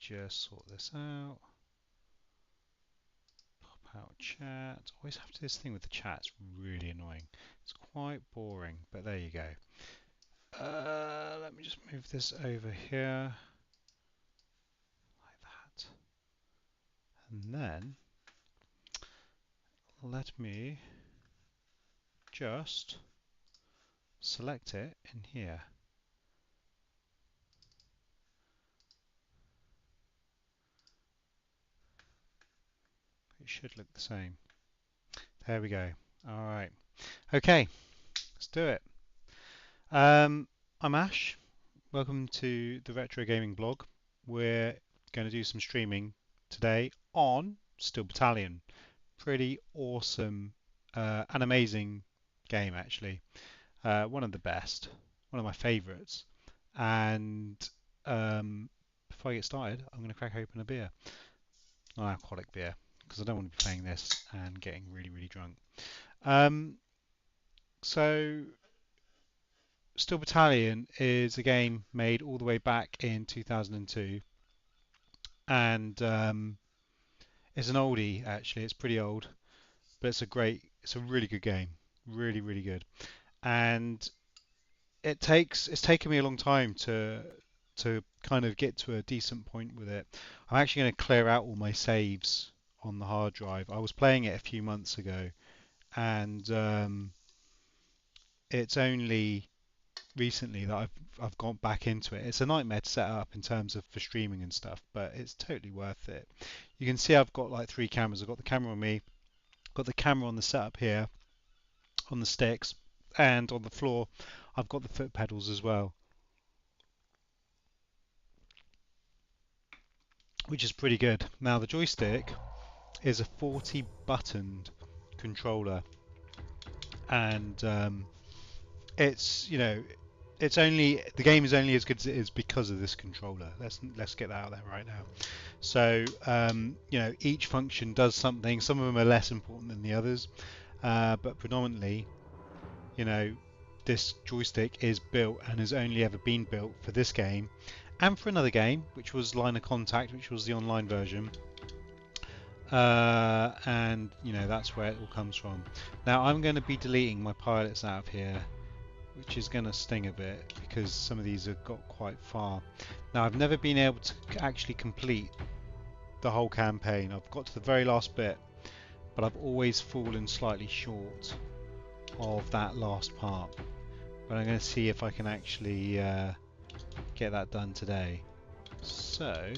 just sort this out. Pop out chat. Always have to do this thing with the chat. It's really annoying. It's quite boring, but there you go. Let me just move this over here like that, and then let me just select it in here. It should look the same. There we go. All right. Okay, let's do it. I'm Ash. Welcome to the Retro Gaming Blog. We're going to do some streaming today on Steel Battalion. Pretty awesome and amazing game, actually. One of the best, one of my favourites. And before I get started, I'm going to crack open a beer, an alcoholic beer, because I don't want to be playing this and getting really, really drunk. So Steel Battalion is a game made all the way back in 2002, and it's an oldie actually. It's pretty old, but it's a really good game, really, really good. And it's taken me a long time to kind of get to a decent point with it. I'm actually going to clear out all my saves on the hard drive. I was playing it a few months ago, and it's only recently that I've gone back into it. It's a nightmare to set up in terms of for streaming and stuff, but it's totally worth it. You can see I've got like 3 cameras. I've got the camera on me, got the camera on the setup here, on the sticks, and on the floor I've got the foot pedals as well, which is pretty good. Now the joystick is a 40 buttoned controller, and it's, you know, it's only, the game is only as good as it is because of this controller. Let's get that out there right now. So you know, each function does something. Some of them are less important than the others, but predominantly, you know, this joystick is built and has only ever been built for this game and for another game, which was Line of Contact, which was the online version. And you know, that's where it all comes from. Now I'm going to be deleting my pilots out of here, which is going to sting a bit because some of these have got quite far. Now I've never been able to actually complete the whole campaign. I've got to the very last bit, but I've always fallen slightly short of that last part. But I'm going to see if I can actually get that done today. So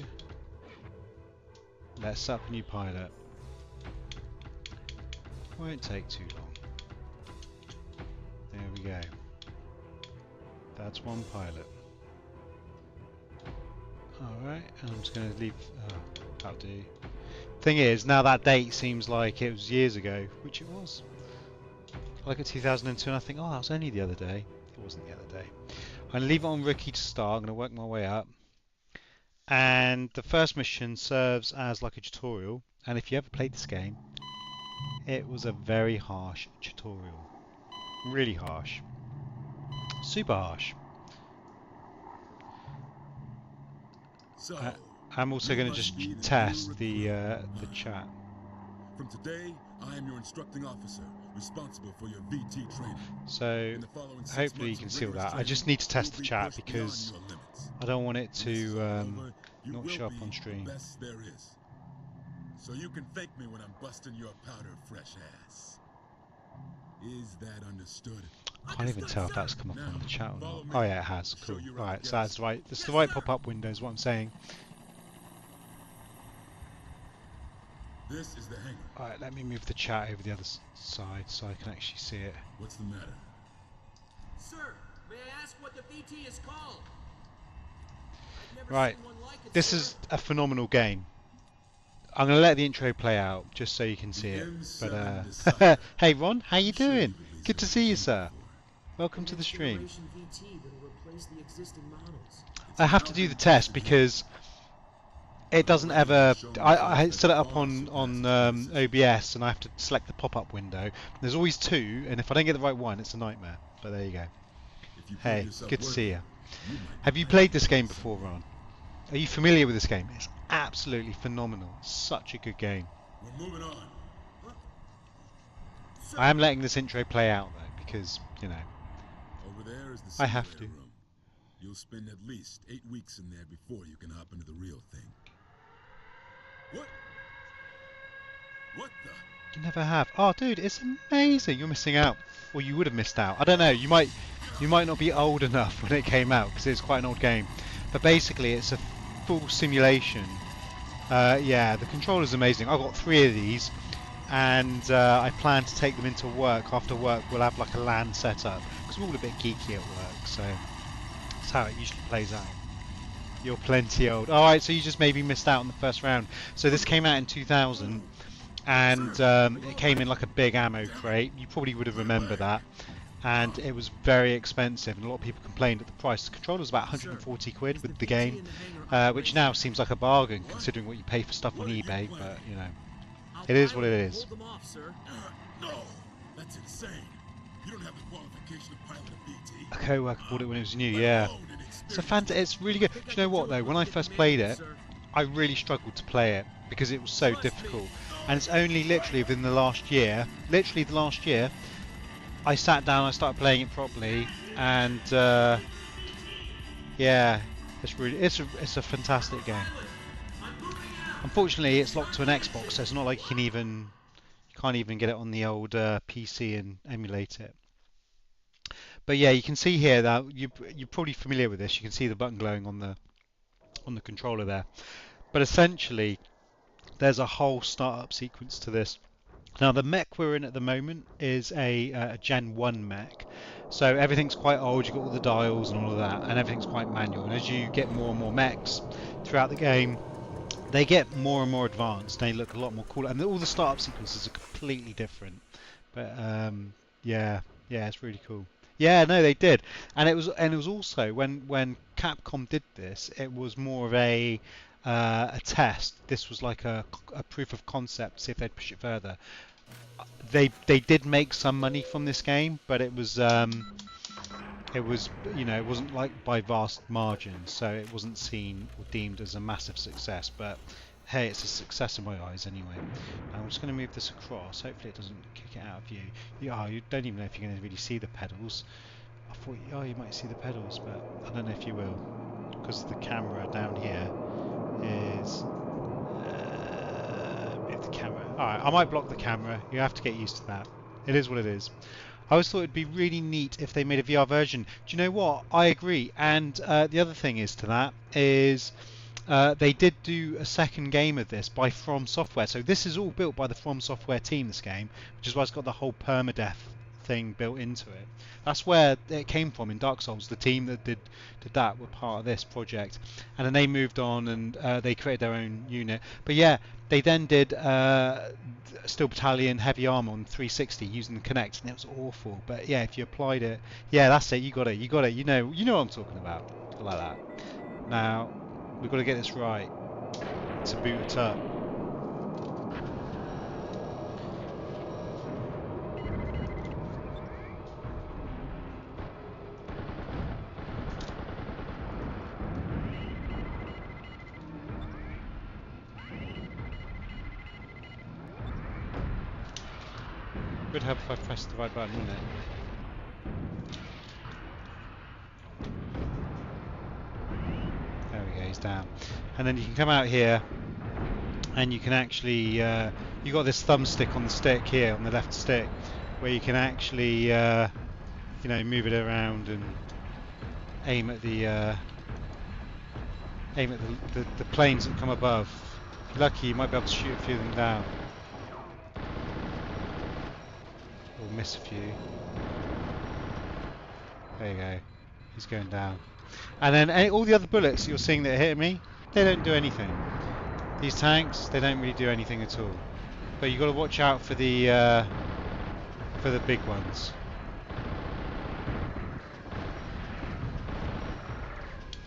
let's set up a new pilot. Won't take too long. There we go. That's one pilot. Alright, and I'm just going to leave. That'll do. Thing is, now that date seems like it was years ago, which it was. I look at 2002 and I think, oh, that was only the other day. It wasn't the other day. I'm going to leave it on rookie to start. I'm going to work my way up. And the first mission serves as like a tutorial. And if you ever played this game, it was a very harsh tutorial. Really harsh. Super harsh. So, I'm also going to just test the chat. From today, I am your instructing officer, responsible for your VT training. So hopefully you can see all that. I just need to test the chat because I don't want it to not show up on stream. There is. So you can thank me when I'm busting your powder fresh ass. Is that understood? I can't even tell if that's come up on the chat or not. Oh yeah, it has. Cool. Right, so that's right. That's the right pop-up window is what I'm saying. This is the hangar. Alright, let me move the chat over the other side so I can actually see it. What's the matter? Sir, may I ask what the VT is called? I've never Right, seen one like it, this sir. is a phenomenal game. I'm going to let the intro play out just so you can see it. But hey Ron, how you doing? Good to see you, sir. Welcome to the stream. VT that'll replace the existing models. I have to do the test because it doesn't ever. I set it up on OBS and I have to select the pop-up window. There's always 2, and if I don't get the right one, it's a nightmare. But there you go. Hey, good to see you. Have you played this game before, Ron? Are you familiar with this game? It's absolutely phenomenal. Such a good game. We're moving on. Sir, I am letting this intro play out though, because, you know, Over there is the I have simulator to. room. You'll spend at least 8 weeks in there before you can hop into the real thing. What? What the? You never have. Oh, dude, it's amazing. You're missing out, or you would have missed out. I don't know. You might not be old enough when it came out because it's quite an old game. But basically, it's a full simulation. Yeah, the controller's amazing. I've got 3 of these, and I plan to take them into work. After work, we'll have like a LAN setup because we're all a bit geeky at work. So that's how it usually plays out. You're plenty old. All right, so you just maybe missed out on the first round. So this came out in 2000. And it came in like a big ammo crate. You probably would have remembered that. And it was very expensive, and a lot of people complained at the price. The controller was about 140 quid with the game, which now seems like a bargain considering what you pay for stuff on eBay. But you know, it is what it is. Hold them off, sir. No, that's insane. You don't have the qualification to pilot a BT. A co-worker bought it when it was new. Yeah, it's really good. Do you know what though? When I first played it, I really struggled to play it because it was so difficult. And it's only literally within the last year, I sat down, I started playing it properly, and yeah, it's a fantastic game. Unfortunately, it's locked to an Xbox, so it's not like you can't even get it on the old PC and emulate it. But yeah, you can see here that you're probably familiar with this. You can see the button glowing on the controller there. But essentially, there's a whole startup sequence to this. Now the mech we're in at the moment is a Gen 1 mech, so everything's quite old, you've got all the dials and all of that, and everything's quite manual, and as you get more and more mechs throughout the game, they get more and more advanced, they look a lot more cool, and all the startup sequences are completely different. But yeah, it's really cool. Yeah, no, they did, and it was also when Capcom did this, it was more of a test. This was like a proof of concept, see if they'd push it further. They did make some money from this game, but it was it wasn't like by vast margins, so it wasn't seen or deemed as a massive success. But hey, it's a success in my eyes anyway. I'm just going to move this across. Hopefully it doesn't kick it out of view. You don't even know if you're going to really see the pedals. I thought, you might see the pedals, but I don't know if you will, because the camera down here is move the camera. Alright, I might block the camera. You have to get used to that. It is what it is. I always thought it'd be really neat if they made a VR version. Do you know what? I agree. And the other thing is to that is they did do a second game of this by From Software. So this is all built by the From Software team, this game, which is why it's got the whole permadeath thing built into it. That's where it came from in Dark Souls. The team that did that were part of this project, and then they moved on and they created their own unit. But yeah, they then did Steel Battalion Heavy Armor on 360 using the Kinect, and it was awful. But yeah, if you applied it, yeah, that's it. You got it. You know what I'm talking about. Like that. Now we've got to get this right to boot it up. Would help if I pressed the right button, wouldn't it? There we go, he's down. And then you can come out here and you can actually you got this thumbstick on the stick here, on the left stick, where you can actually move it around and aim at the planes that come above. If you're lucky, you might be able to shoot a few of them down. Or miss a few. There you go. He's going down. And then all the other bullets you're seeing that hit me, they don't do anything. These tanks, they don't really do anything at all. But you've got to watch out for the big ones.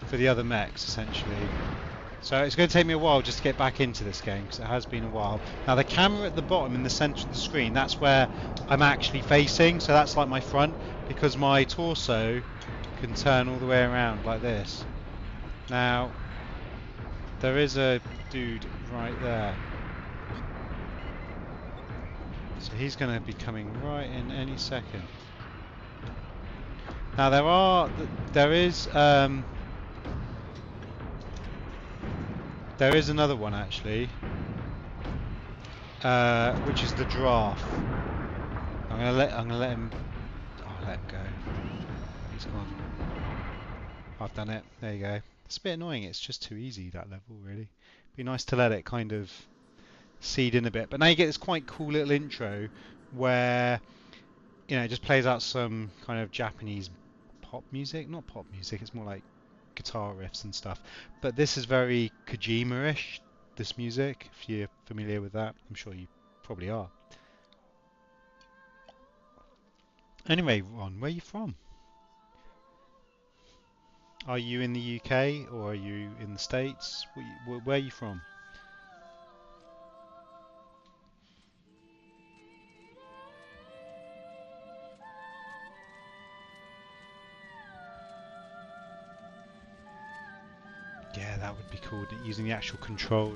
For the other mechs, essentially. So it's going to take me a while just to get back into this game, because it has been a while. Now the camera at the bottom in the centre of the screen, that's where I'm actually facing, so that's like my front, because my torso can turn all the way around like this. Now, There is a dude right there. So he's going to be coming right in any second. Now there is another one actually, which is the giraffe. I'm gonna let him. Oh, let him go. He's gone. I've done it. There you go. It's a bit annoying. It's just too easy, that level, really. Be nice to let it kind of seed in a bit. But now you get this quite cool little intro where it just plays out some kind of Japanese pop music. Not pop music. It's more like guitar riffs and stuff. But this is very Kojima-ish. This music, if you're familiar with that, I'm sure you probably are. Anyway, Ron, where are you from? Are you in the UK or are you in the States? Where are you from? Yeah, that would be cool. Using the actual controller,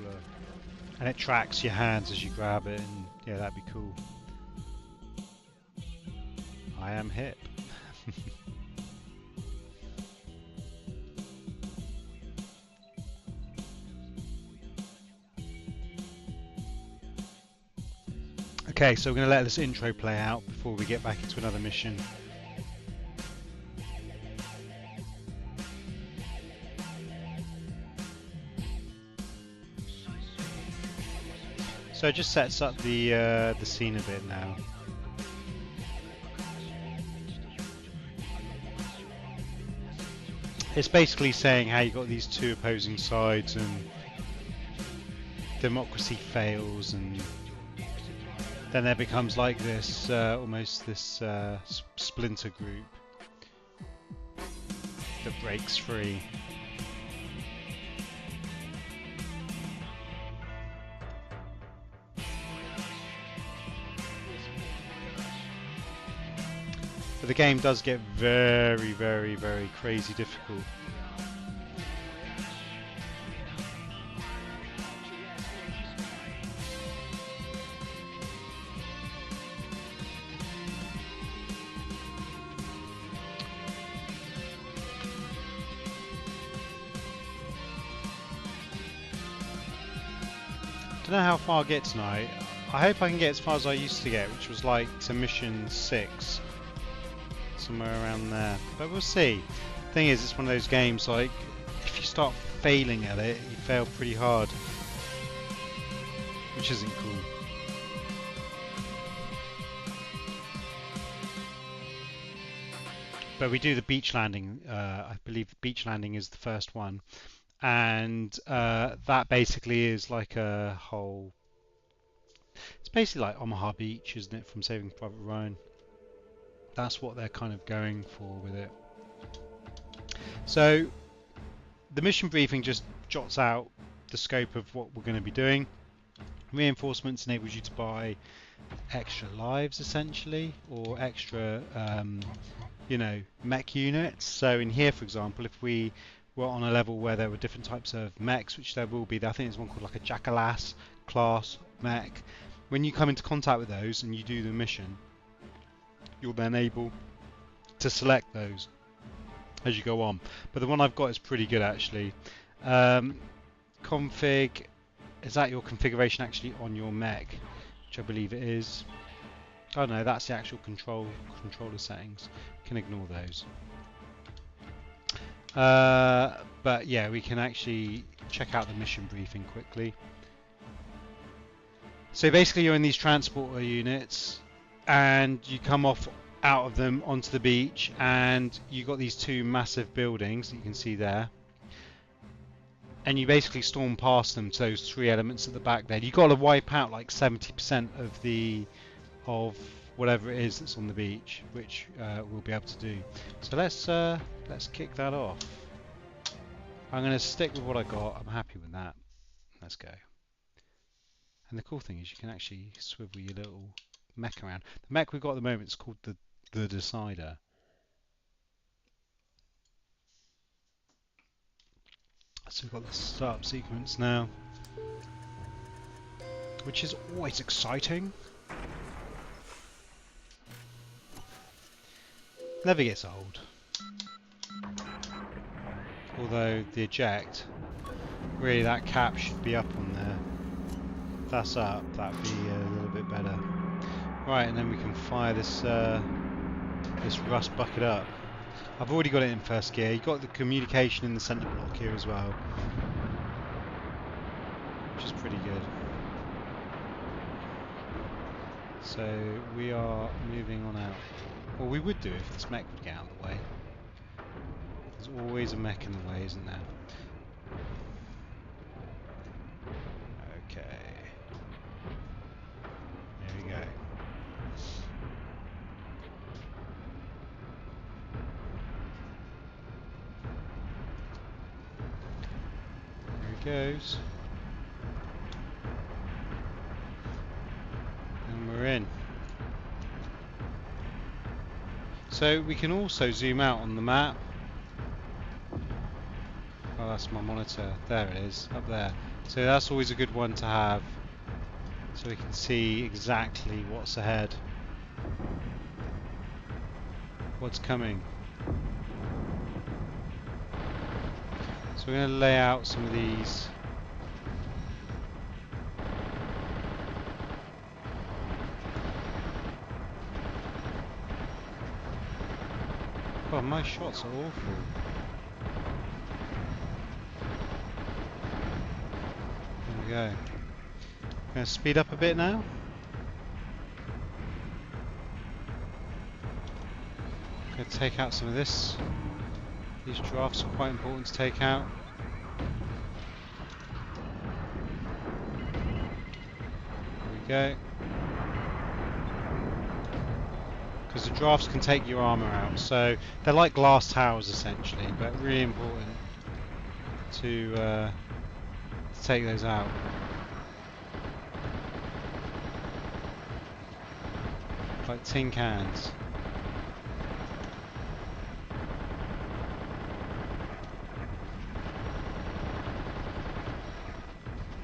and it tracks your hands as you grab it, and yeah, that'd be cool. I am hip. Okay, so we're going to let this intro play out before we get back into another mission. So it just sets up the scene a bit now. It's basically saying how you got these two opposing sides and democracy fails, and then there becomes like this almost this splinter group that breaks free. But the game does get very, very, very crazy difficult. Don't know how far I get tonight. I hope I can get as far as I used to get, which was like to mission 6. Somewhere around there. But we'll see. Thing is, it's one of those games, like, if you start failing at it, you fail pretty hard. Which isn't cool. But we do the beach landing. I believe the beach landing is the first one. And that basically is like a whole... It's basically like Omaha Beach, isn't it, from Saving Private Ryan? That's what they're kind of going for with it. So the mission briefing just jots out the scope of what we're going to be doing. Reinforcements enables you to buy extra lives essentially, or extra mech units. So in here, for example, if we were on a level where there were different types of mechs, which there will be, I think there's one called like a Jackalas class mech. When you come into contact with those and you do the mission, you're then able to select those as you go on. But the one I've got is pretty good actually. Config, is that your configuration actually on your mech? Which I believe it is. Oh no, that's the actual controller settings. You can ignore those. But yeah, we can actually check out the mission briefing quickly. So basically you're in these transporter units and you come off out of them onto the beach, and you got these two massive buildings that you can see there, and you basically storm past them to those three elements at the back there. You've got to wipe out like 70% of whatever it is that's on the beach, which we'll be able to do. So let's kick that off. I'm going to stick with what I got. I'm happy with that. Let's go. And the cool thing is you can actually swivel your little mech around. The mech we've got at the moment is called the Decider. So we've got the start sequence now, which is always exciting. Never gets old. Although the eject, really that cap should be up on there. If that's up, that'd be a little bit better. Right, and then we can fire this this rust bucket up. I've already got it in first gear. You've got the communication in the centre block here as well, which is pretty good. So we are moving on out. Well, we would do if this mech would get out of the way. There's always a mech in the way, isn't there? Okay. There we go. There he goes. And we're in. So we can also zoom out on the map. Oh, that's my monitor. There it is, up there. So that's always a good one to have, so we can see exactly what's ahead, what's coming. So we're going to lay out some of these. Oh, my shots are awful. There we go. Going to speed up a bit now. Going to take out some of this. These drafts are quite important to take out. There we go. Because the drafts can take your armour out, so they're like glass towers essentially, but really important to take those out. Like tin cans.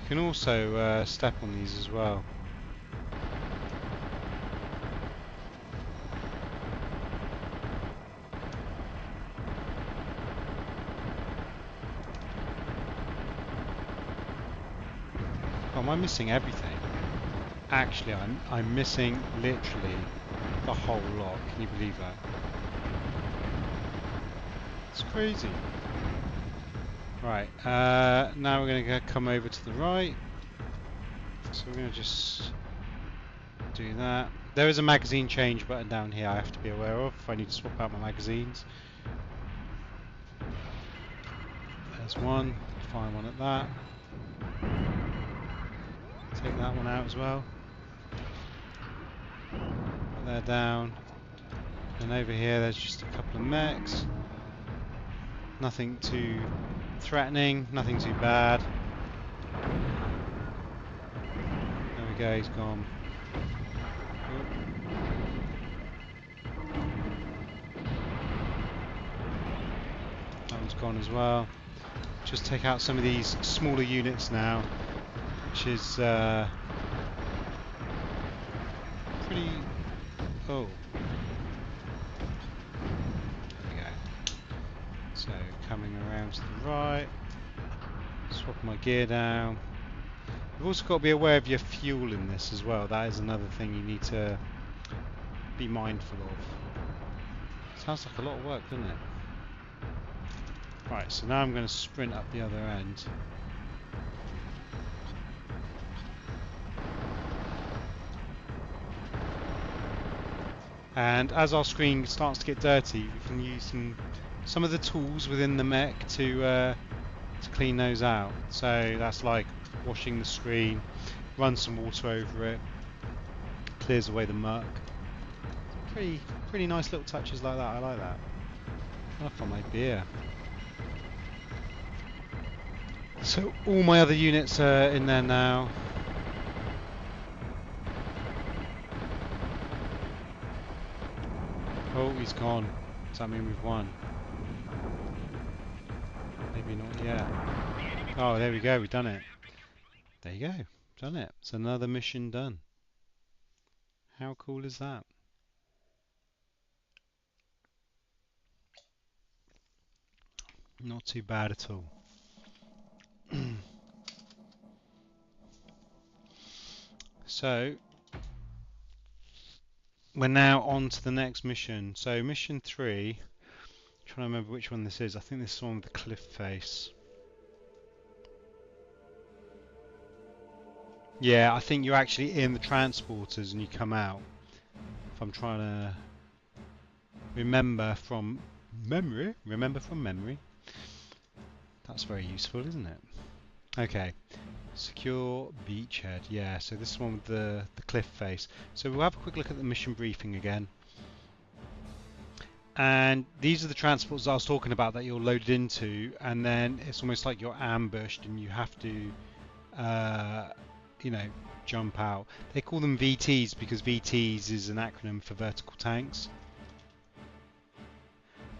You can also step on these as well. Oh, am I missing everything? Actually, I'm missing literally the whole lot. Can you believe that? It's crazy. Right, now we're going to come over to the right. So we're going to just do that. There is a magazine change button down here I have to be aware of if I need to swap out my magazines. There's one, fire one at that. Take that one out as well. Put that down. And over here there's just a couple of mechs. Nothing too threatening, nothing too bad. There we go, he's gone. That one's gone as well. Just take out some of these smaller units now, which is pretty... Oh. There we go. So coming around to the right, swap my gear down. You've also got to be aware of your fuel in this as well. That is another thing you need to be mindful of. Sounds like a lot of work, doesn't it? Right, so now I'm going to sprint up the other end. And as our screen starts to get dirty, we can use some of the tools within the mech to clean those out. So that's like washing the screen, run some water over it, clears away the muck. Pretty nice little touches like that. I like that. Enough on my beer. So all my other units are in there now. Oh, he's gone. Does that mean we've won? Maybe not yet. Oh, there we go. We've done it. There you go. Done it. It's another mission done. How cool is that? Not too bad at all. So, we're now on to the next mission. So, mission 3. Trying to remember which one this is. I think this is the one with the cliff face. Yeah, I think you're actually in the transporters and you come out. If I'm trying to remember from memory. That's very useful, isn't it? Okay. Secure beachhead. Yeah, so this is one with the cliff face. So we'll have a quick look at the mission briefing again. And these are the transports I was talking about that you're loaded into, and then it's almost like you're ambushed and you have to, you know, jump out. They call them VTs because VTs is an acronym for vertical tanks.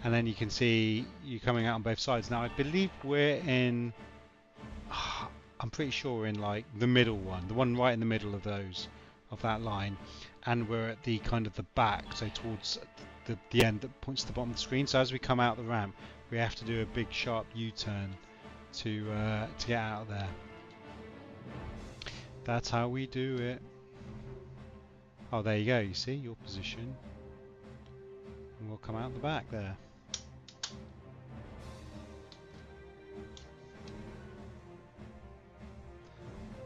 And then you can see you coming out on both sides. Now I believe we're in, I'm pretty sure we're in like the middle one, the one right in the middle of of that line, and we're at the kind of the back, so towards the end that points to the bottom of the screen. So as we come out the ramp, we have to do a big sharp U-turn to get out of there. That's how we do it. Oh, there you go. You see your position, and we'll come out the back there.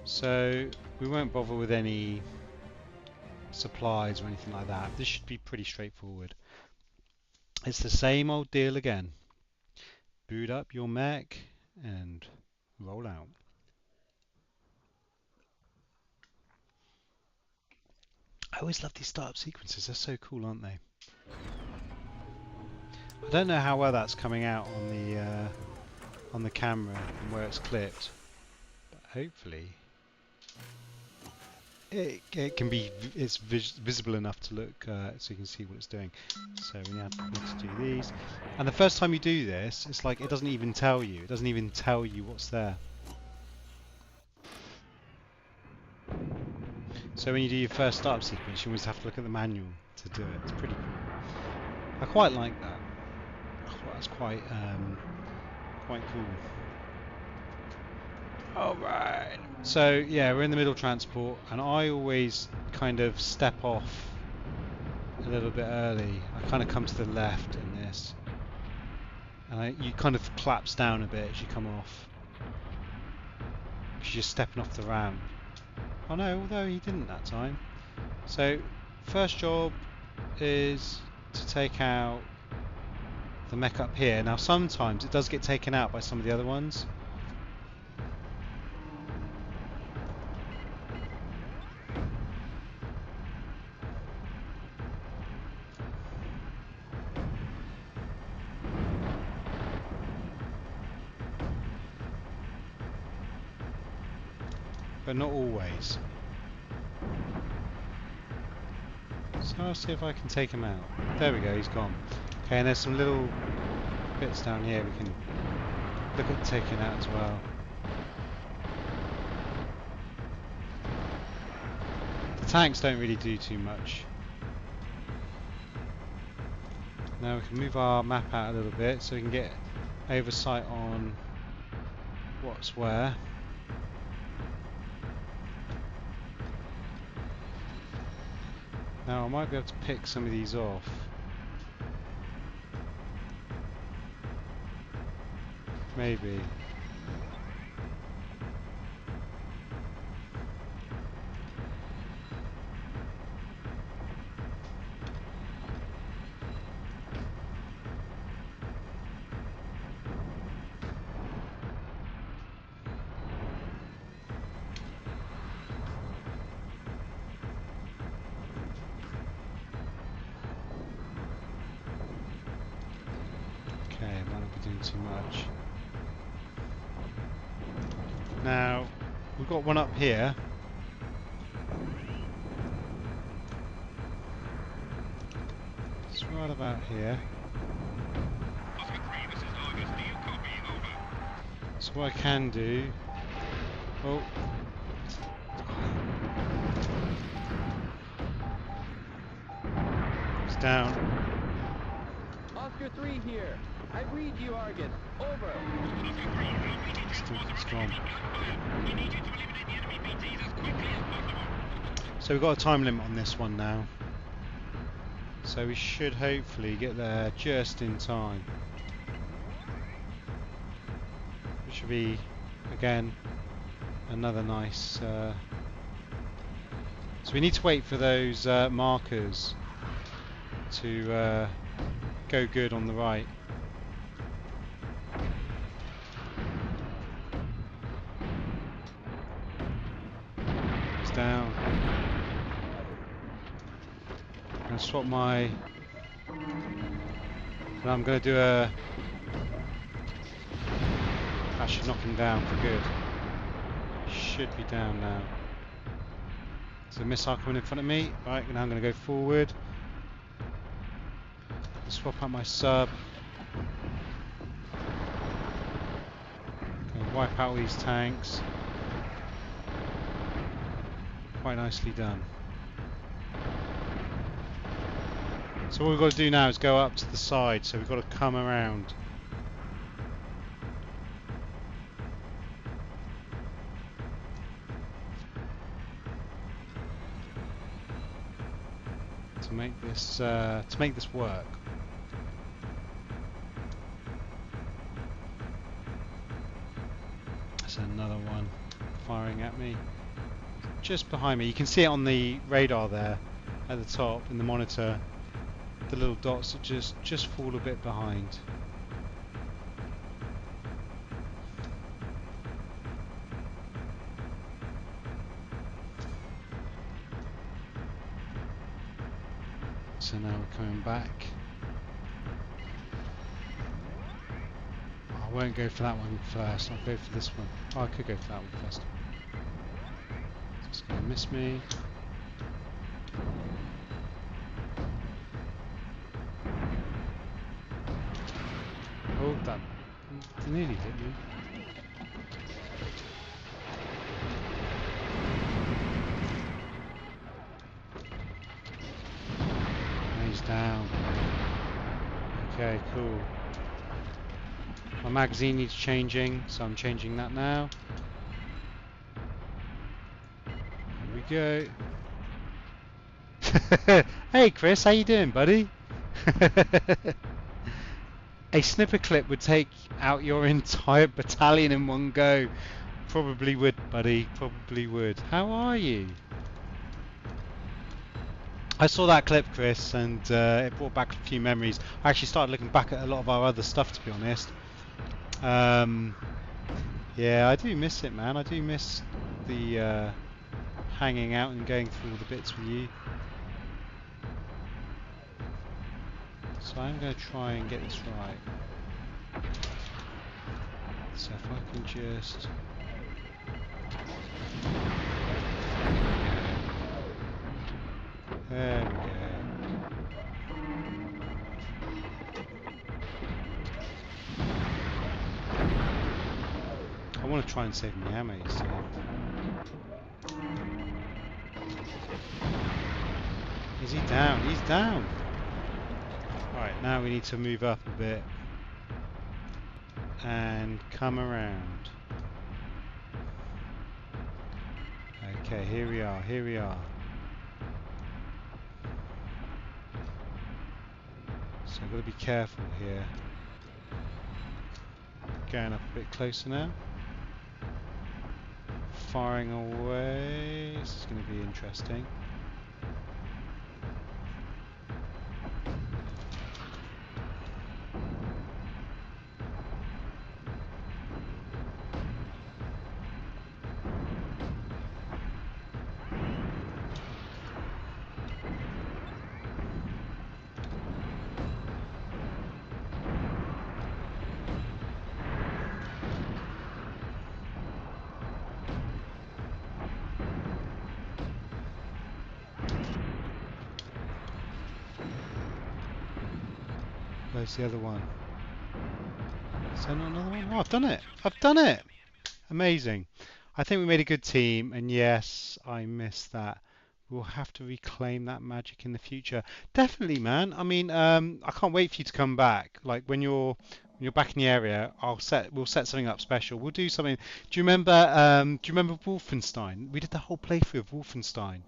So we won't bother with any supplies or anything like that. This should be pretty straightforward. It's the same old deal again. Boot up your mech and roll out. I always love these startup sequences. They're so cool, aren't they? I don't know how well that's coming out on the camera and where it's clipped, but hopefully it can be visible enough to look so you can see what it's doing. So we now need to do these, and the first time you do this, it's like it doesn't even tell you. It doesn't even tell you what's there. So when you do your first startup sequence, you always have to look at the manual to do it. It's pretty cool. I quite like that. That's quite cool. Alright. So yeah, we're in the middle transport, and I always kind of step off a little bit early. I kind of come to the left in this, and you kind of collapse down a bit as you come off, because you're stepping off the ramp. Oh no, although he didn't that time. So first job is to take out the mech up here. Now sometimes it does get taken out by some of the other ones. But not always. So I'll see if I can take him out. There we go, he's gone. Okay, and there's some little bits down here we can look at taking out as well. The tanks don't really do too much. Now we can move our map out a little bit so we can get oversight on what's where. Now I might be able to pick some of these off. Maybe. Okay, I might not be doing too much. Now, we've got one up here. It's right about here. So what I can do... Oh. It's down. Oscar 3 here. I read you, Argus. Over. It's gone. So we've got a time limit on this one now. So we should hopefully get there just in time. Which should be, again, another nice... So we need to wait for those markers to go good on the right. It's down. I'm going to swap my... And I'm going to do a... That should knock him down for good. Should be down now. There's a missile coming in front of me. Right, now I'm going to go forward. Swap out my sub. Gonna wipe out these tanks. Quite nicely done. So what we've got to do now is go up to the side, so we've got to come around. To make this work. That's another one firing at me. Just behind me. You can see it on the radar there at the top in the monitor. The little dots that just fall a bit behind. So now we're coming back. I won't go for that one first, I'll go for this one. Oh, I could go for that one first. It's going to miss me. Oh, that nearly hit me. He's down. Okay, cool. My magazine needs changing, so I'm changing that now. Here we go. Hey Chris, how you doing, buddy? A snipper clip would take out your entire battalion in one go. Probably would, buddy. Probably would. How are you? I saw that clip, Chris, and it brought back a few memories. I actually started looking back at a lot of our other stuff, to be honest. Yeah, I do miss it, man. I do miss the hanging out and going through all the bits with you. So I'm going to try and get this right. So if I can just... There we go. I want to try and save my ammo, so... Is he down? He's down! Right, now we need to move up a bit and come around. Okay, here we are, here we are. So I've got to be careful here. Going up a bit closer now. Firing away. This is going to be interesting. Where's the other one? So not another one? Oh, I've done it! I've done it! Amazing. I think we made a good team, and yes, I missed that. We'll have to reclaim that magic in the future. Definitely, man. I mean, I can't wait for you to come back. Like when you're back in the area, we'll set something up special. We'll do something. Do you remember Wolfenstein? We did the whole playthrough of Wolfenstein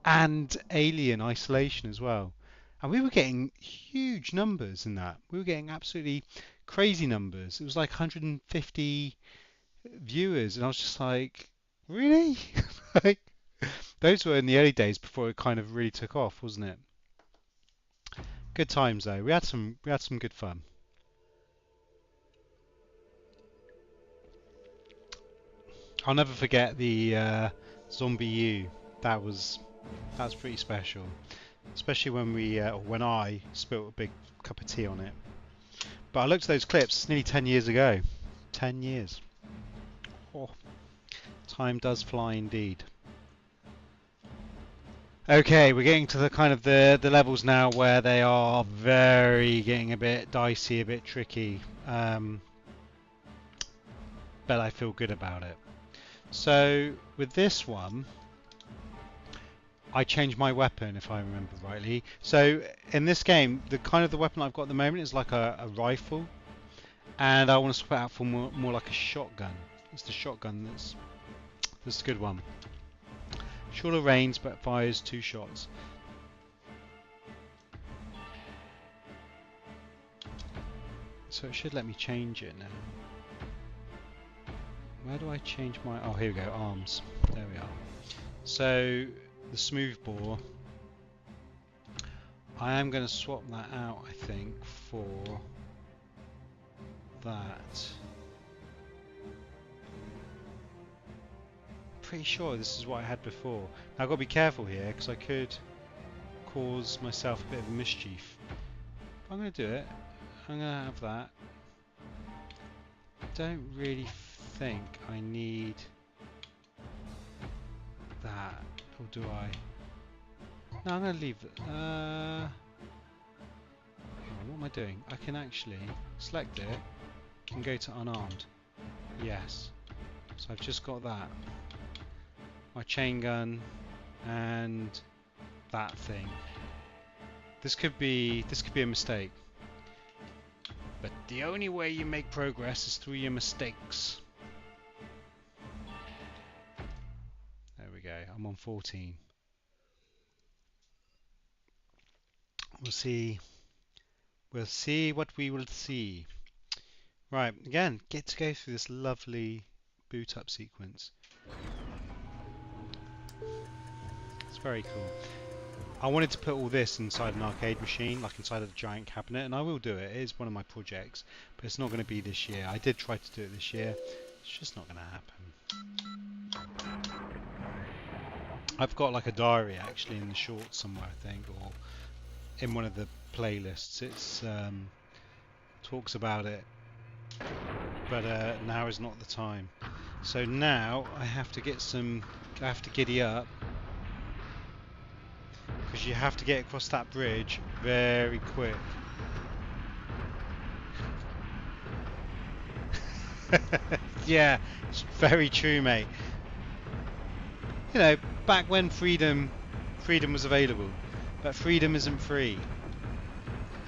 and Alien Isolation as well. And we were getting huge numbers in that. We were getting absolutely crazy numbers. It was like 150 viewers, and I was just like, really? Like, those were in the early days before it kind of really took off, wasn't it? Good times though. We had some good fun. I'll never forget the Zombie U. That was pretty special, especially when when I spilt a big cup of tea on it. But I looked at those clips nearly 10 years ago. 10 years. Oh, time does fly indeed. Okay, we're getting to the kind of the levels now where they are getting a bit dicey, a bit tricky. But I feel good about it. So with this one, I changed my weapon if I remember rightly. So in this game, the weapon I've got at the moment is like a rifle, and I want to swap it out for more like a shotgun. It's the shotgun that's the good one. Shorter range, but fires 2 shots. So it should let me change it now. Where do I change my... Oh, here we go, arms. There we are. So, the smoothbore. I am going to swap that out, I think, for that. Pretty sure this is what I had before. Now I've got to be careful here because I could cause myself a bit of mischief. But I'm going to do it. I'm going to have that. Don't really think I need that, or do I? No, I'm going to leave it. What am I doing? I can actually select it and go to unarmed. Yes. So I've just got that. My chain gun and that thing. This could be a mistake. But the only way you make progress is through your mistakes. There we go. I'm on 14. We'll see. We'll see what we will see. Right, again, get to go through this lovely boot up sequence. It's very cool. I wanted to put all this inside an arcade machine, like inside a giant cabinet, and I will do it. It is one of my projects, but it's not going to be this year. I did try to do it this year. It's just not going to happen. I've got like a diary actually in the shorts somewhere, I think, or in one of the playlists. It's talks about it, but now is not the time. So now I have to giddy up. Because you have to get across that bridge very quick. Yeah, it's very true, mate. You know, back when freedom was available, but freedom isn't free.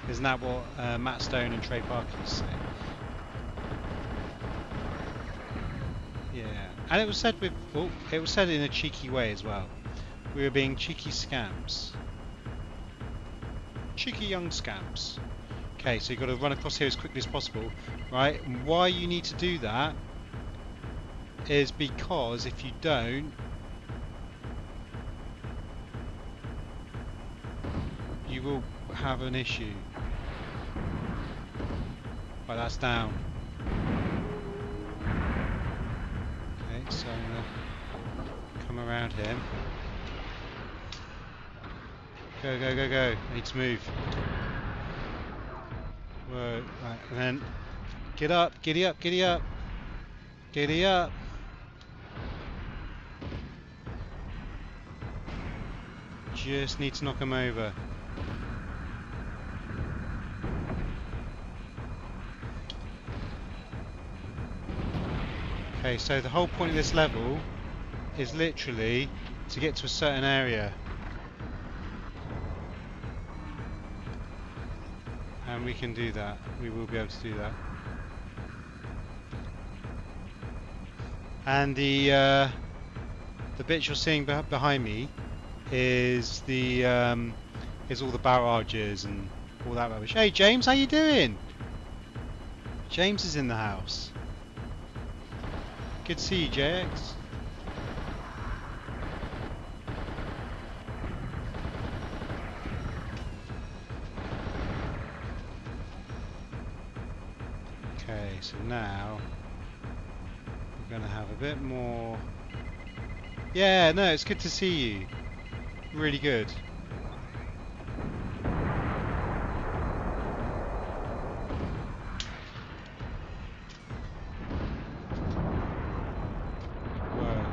Isn't that what Matt Stone and Trey Parker used to say? Yeah, and it was said in a cheeky way as well. We were being cheeky scamps. Cheeky young scamps. Okay, so you've got to run across here as quickly as possible, right? And why you need to do that is because if you don't, you will have an issue. Right, that's down. Okay, so I'm going to come around him. Go, go, go, go. I need to move. Whoa. Right, and then get up, giddy up, giddy up. Giddy up. Just need to knock him over. Okay, so the whole point of this level is literally to get to a certain area. And we can do that. We will be able to do that. And the bit you're seeing behind me is is all the barrages and all that rubbish. Hey James, how you doing? James is in the house. Good to see you, JX. Okay, so now we're gonna have a bit more. Yeah, no, it's good to see you. Really good. Whoa.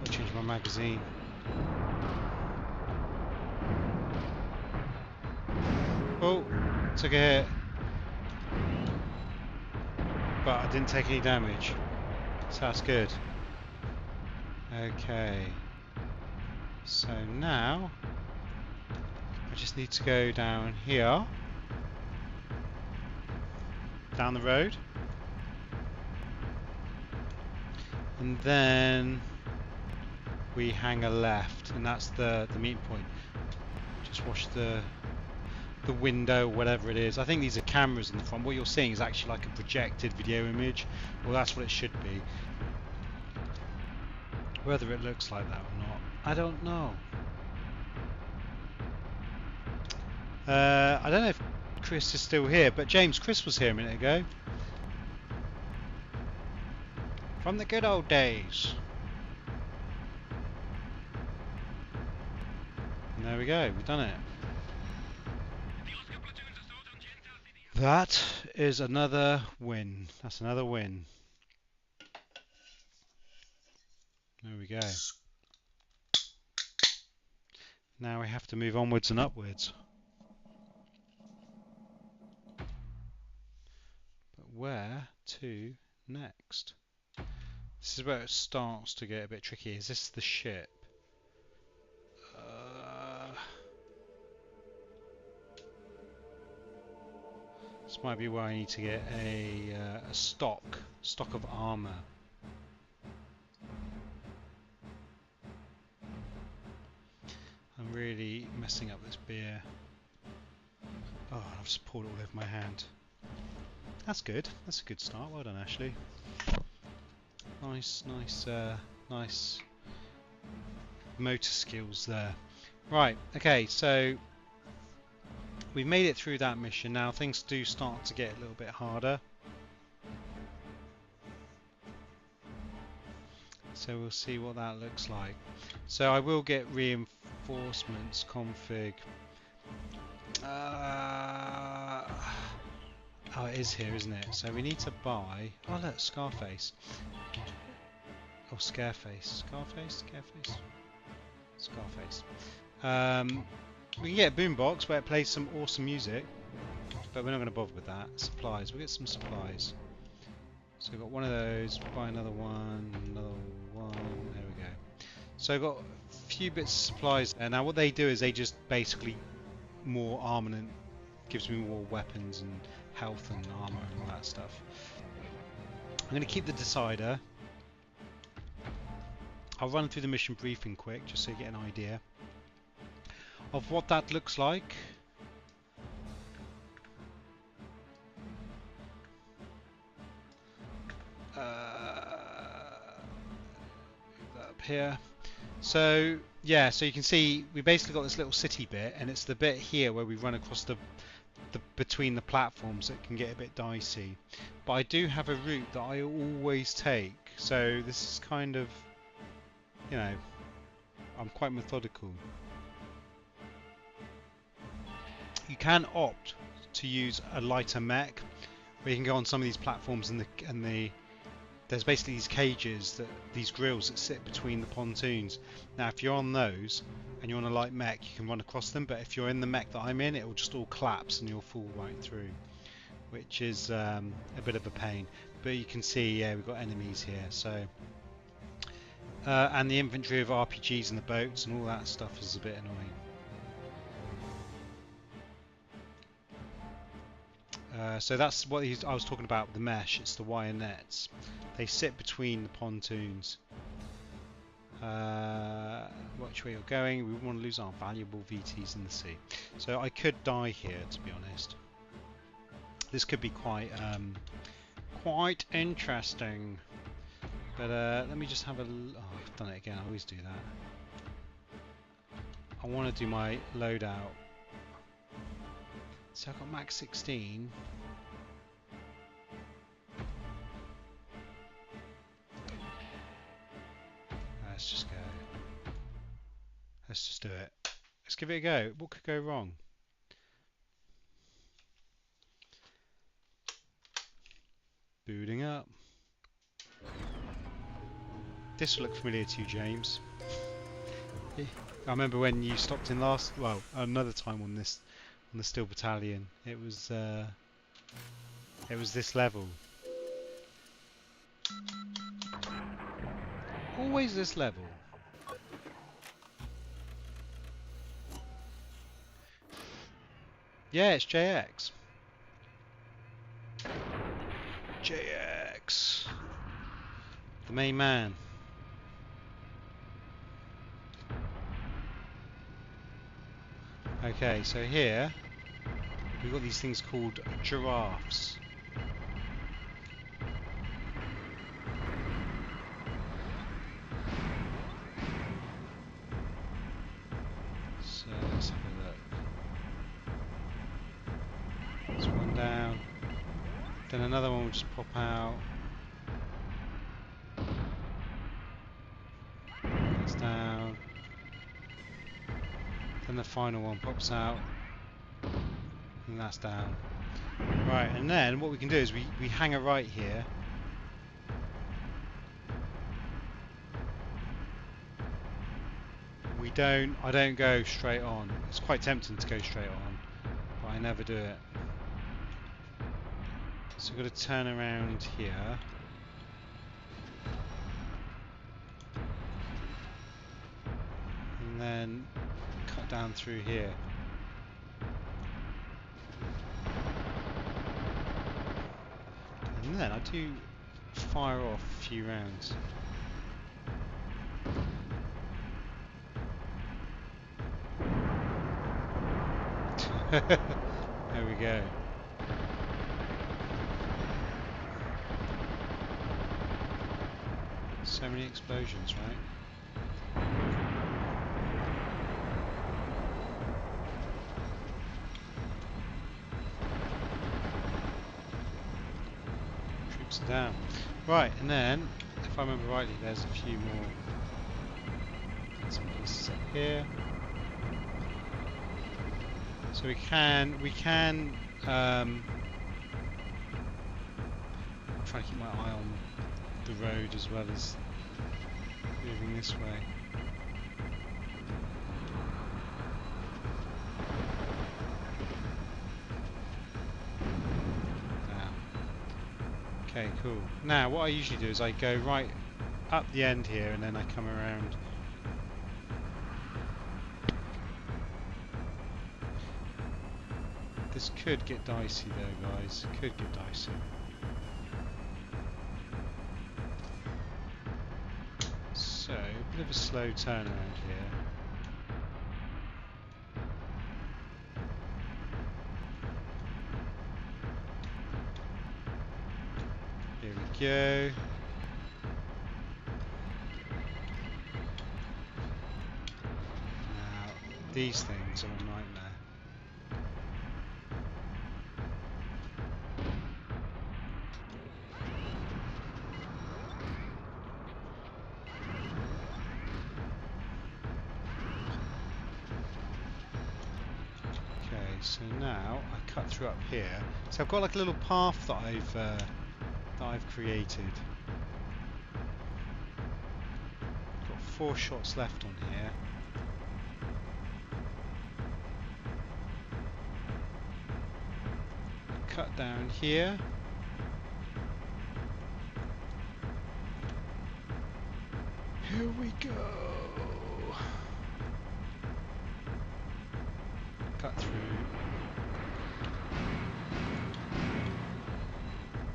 I'll change my magazine. Oh, took a hit. But I didn't take any damage. So that's good. Okay. So now I just need to go down here. Down the road. And then we hang a left, and that's the meeting point. Just watch the window, whatever it is. I think these are cameras in the front. What you're seeing is actually like a projected video image. Well, that's what it should be. Whether it looks like that or not, I don't know. I don't know if Chris is still here, but James, Chris was here a minute ago. From the good old days. And there we go, we've done it. That is another win. That's another win. There we go. Now we have to move onwards and upwards. But where to next? This is where it starts to get a bit tricky. Is this the ship? This might be where I need to get a stock of armor. I'm really messing up this beer. Oh, I've just poured it all over my hand. That's good. That's a good start. Well done, Ashley. Nice motor skills there. Right, okay, so we've made it through that mission. Now things do start to get a little bit harder. So we'll see what that looks like. So I will get reinforcements config. Oh, it is here, isn't it? So we need to buy. Oh, look, Scarface. Oh, Scareface. Scarface? Scareface? Scarface. We can get a boombox where it plays some awesome music, but we're not going to bother with that. Supplies. We'll get some supplies. So we've got one of those. Buy another one. Another one. There we go. So I've got a few bits of supplies there. Now what they do is they just basically more armament, gives me more weapons and health and armor and all that stuff. I'm going to keep the decider. I'll run through the mission briefing quick just so you get an idea of what that looks like. Up here. So yeah, so you can see we basically got this little city bit, and it's the bit here where we run across the between the platforms that can get a bit dicey. But I do have a route that I always take, so this is kind of, you know, I'm quite methodical. You can opt to use a lighter mech, where you can go on some of these platforms and there's basically these cages, these grills that sit between the pontoons. Now if you're on those and you're on a light mech, you can run across them, but if you're in the mech that I'm in, it will just all collapse and you'll fall right through, which is a bit of a pain. But you can see, yeah, we've got enemies here, so and the inventory of RPGs and the boats and all that stuff is a bit annoying. So that's what I was talking about with the mesh. It's the wire nets. They sit between the pontoons. Which way you're going? We wouldn't want to lose our valuable VTs in the sea. So I could die here, to be honest. This could be quite interesting. But let me just have a. Oh, I've done it again. I always do that. I want to do my loadout. So I've got max 16. Let's just go. Let's just do it. Let's give it a go. What could go wrong? Booting up. This will look familiar to you, James. I remember when you stopped in last. Well, another time on this, on the Steel Battalion. It was this level. Always this level. Yeah, it's JX. JX. The main man. Okay, so here we've got these things called giraffes. So let's have a look. There's one down. Then another one will just pop out. That's down. Then the final one pops out. And that's down. Right, and then what we can do is we hang a right here. I don't go straight on. It's quite tempting to go straight on, but I never do it. So we've got to turn around here. And then cut down through here. And then I do fire off a few rounds. There we go. So many explosions, right? Troops are down. Right, and then, if I remember rightly, there's a few more bits and pieces up here. So we can I'm trying to keep my eye on the road as well as moving this way. Okay, cool. Now what I usually do is I go right up the end here and then I come around. This could get dicey though, guys. Could get dicey. So, a bit of a slow turn around here. Here we go. Now, these things are a nightmare. So now I cut through up here. So I've got like a little path that I've created. Got 4 shots left on here. Cut down here. Here we go. Cut through.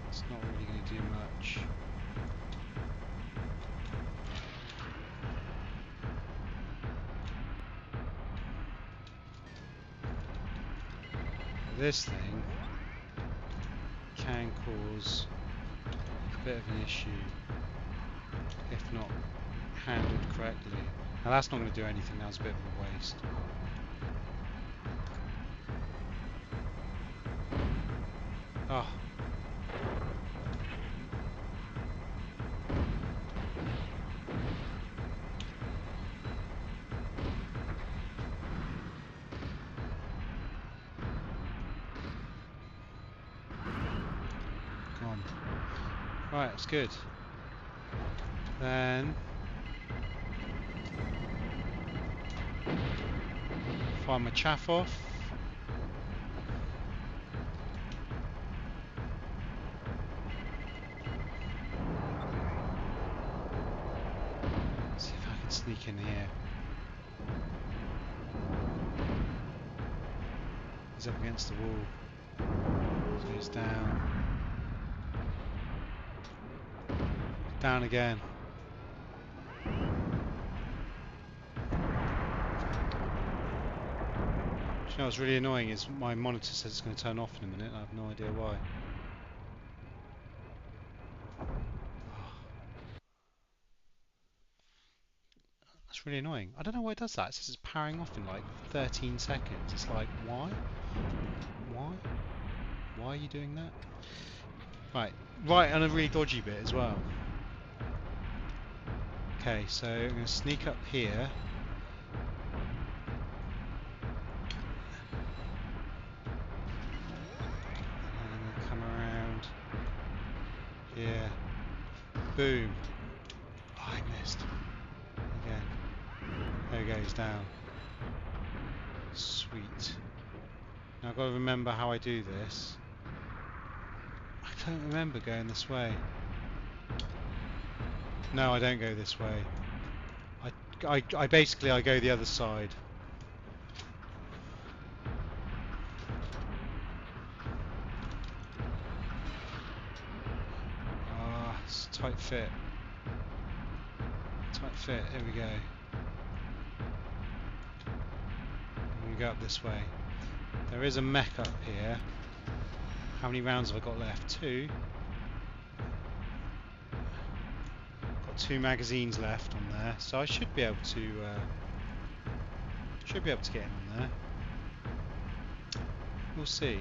It's not really going to do much. This thing can cause a bit of an issue if not handled correctly. Now that's not going to do anything, that was a bit of a waste. Oh. Come on. Right, it's good. Then fire my chaff off. See if I can sneak in here. He's up against the wall. So he's down. Down again. Do you know what's really annoying is my monitor says it's going to turn off in a minute. I have no idea why. That's really annoying. I don't know why it does that. It says it's powering off in like 13 seconds. It's like, why? Why? Why are you doing that? Right. Right, and a really dodgy bit as well. Okay, so I'm going to sneak up here. And come around here. Boom. Oh, I missed. Again. There he goes, down. Sweet. Now I've got to remember how I do this. I don't remember going this way. No, I don't go this way. I basically I go the other side. Ah, it's a tight fit. Tight fit, here we go. I'm gonna go up this way. There is a mech up here. How many rounds have I got left? 2. Got 2 magazines left on there, so I should be able to get in on there. We'll see.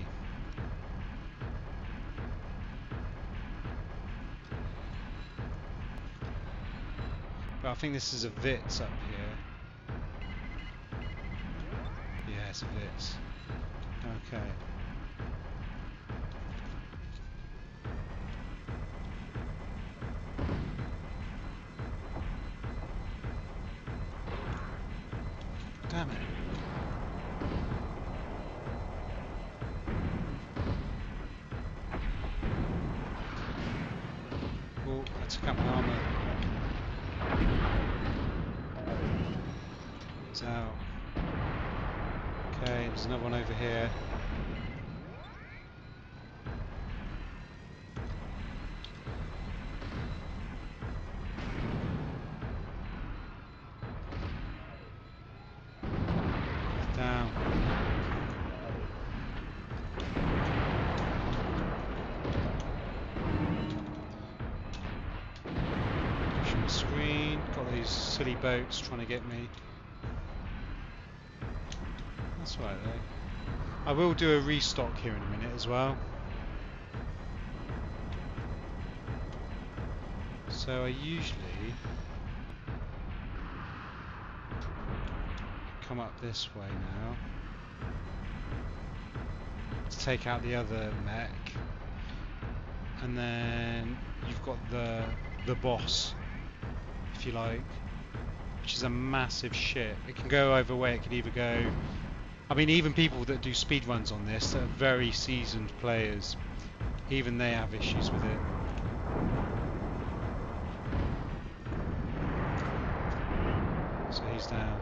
But I think this is a Vitz up here. Yeah, it's a Vitz. Okay. Damn it. Oh, I took out my armour. It's out. Okay, there's another one over here. Down. Pushing the screen. Got these silly boats trying to get me. That's right though. I will do a restock here in a minute as well. So I usually come up this way now. to take out the other mech, and then you've got the boss, if you like, which is a massive ship. It can go either way. It can either go. I mean, even people that do speed runs on this, that are very seasoned players, even they have issues with it. So he's down.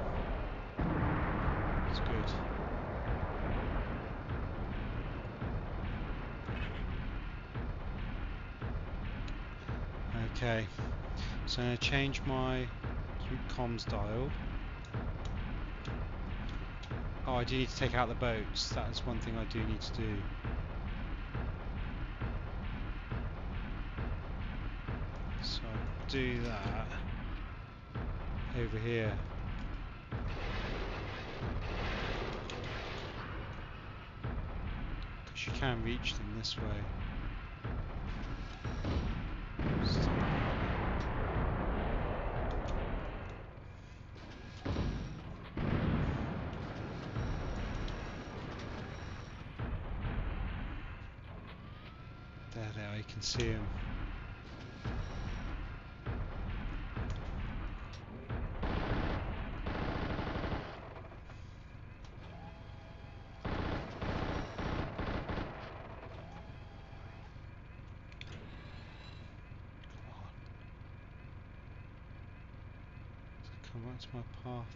It's good. Okay, so I'm going to change my comms dial. Oh, I do need to take out the boats. That is one thing I do need to do. So I'll do that over here. Because you can reach them this way. There, you can see him. Come right to my path.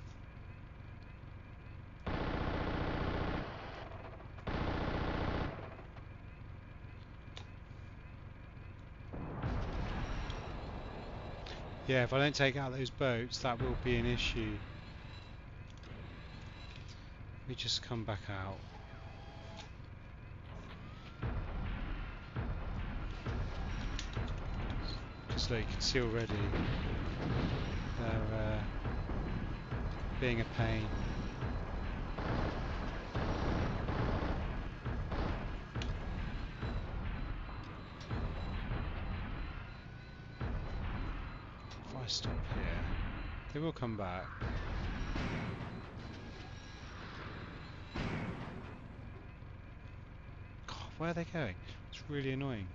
Yeah, if I don't take out those boats, that will be an issue. Let me just come back out. Because like, you can see already, they're being a pain. If I stop here, they will come back. God, where are they going? It's really annoying.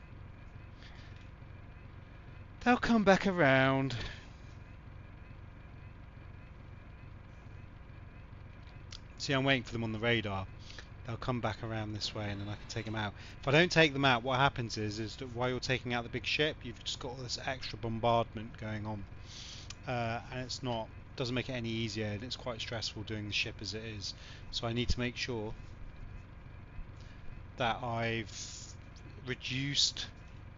They'll come back around. See, I'm waiting for them on the radar. They'll come back around this way and then I can take them out. If I don't take them out, what happens is that while you're taking out the big ship, you've just got all this extra bombardment going on. And it's not, doesn't make it any easier, and it's quite stressful doing the ship as it is. So I need to make sure that I've reduced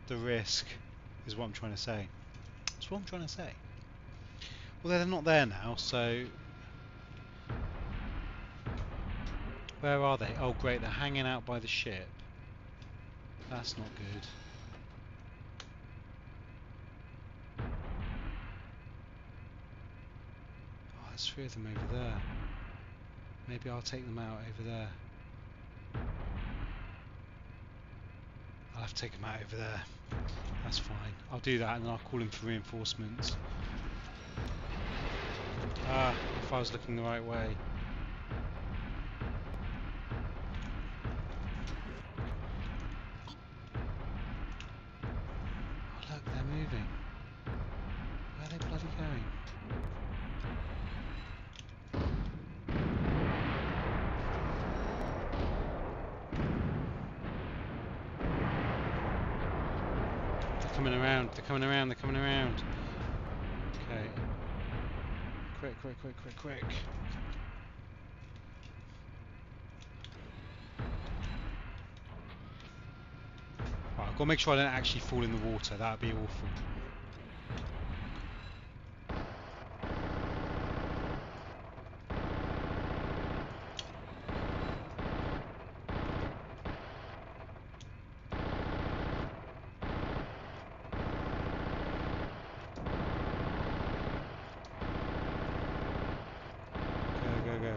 the risk, is what I'm trying to say. That's what I'm trying to say. Well, they're not there now, so where are they? Oh great, they're hanging out by the ship. That's not good. Oh, there's 3 of them over there. Maybe I'll take them out over there. I'll have to take them out over there. That's fine. I'll do that and then I'll call in for reinforcements. Ah, if I was looking the right way. Oh look, they're moving. Where are they bloody going? They're coming around, they're coming around, they're coming around. Okay. Quick, quick, quick, quick, quick. Right, I've got to make sure I don't actually fall in the water, that would be awful.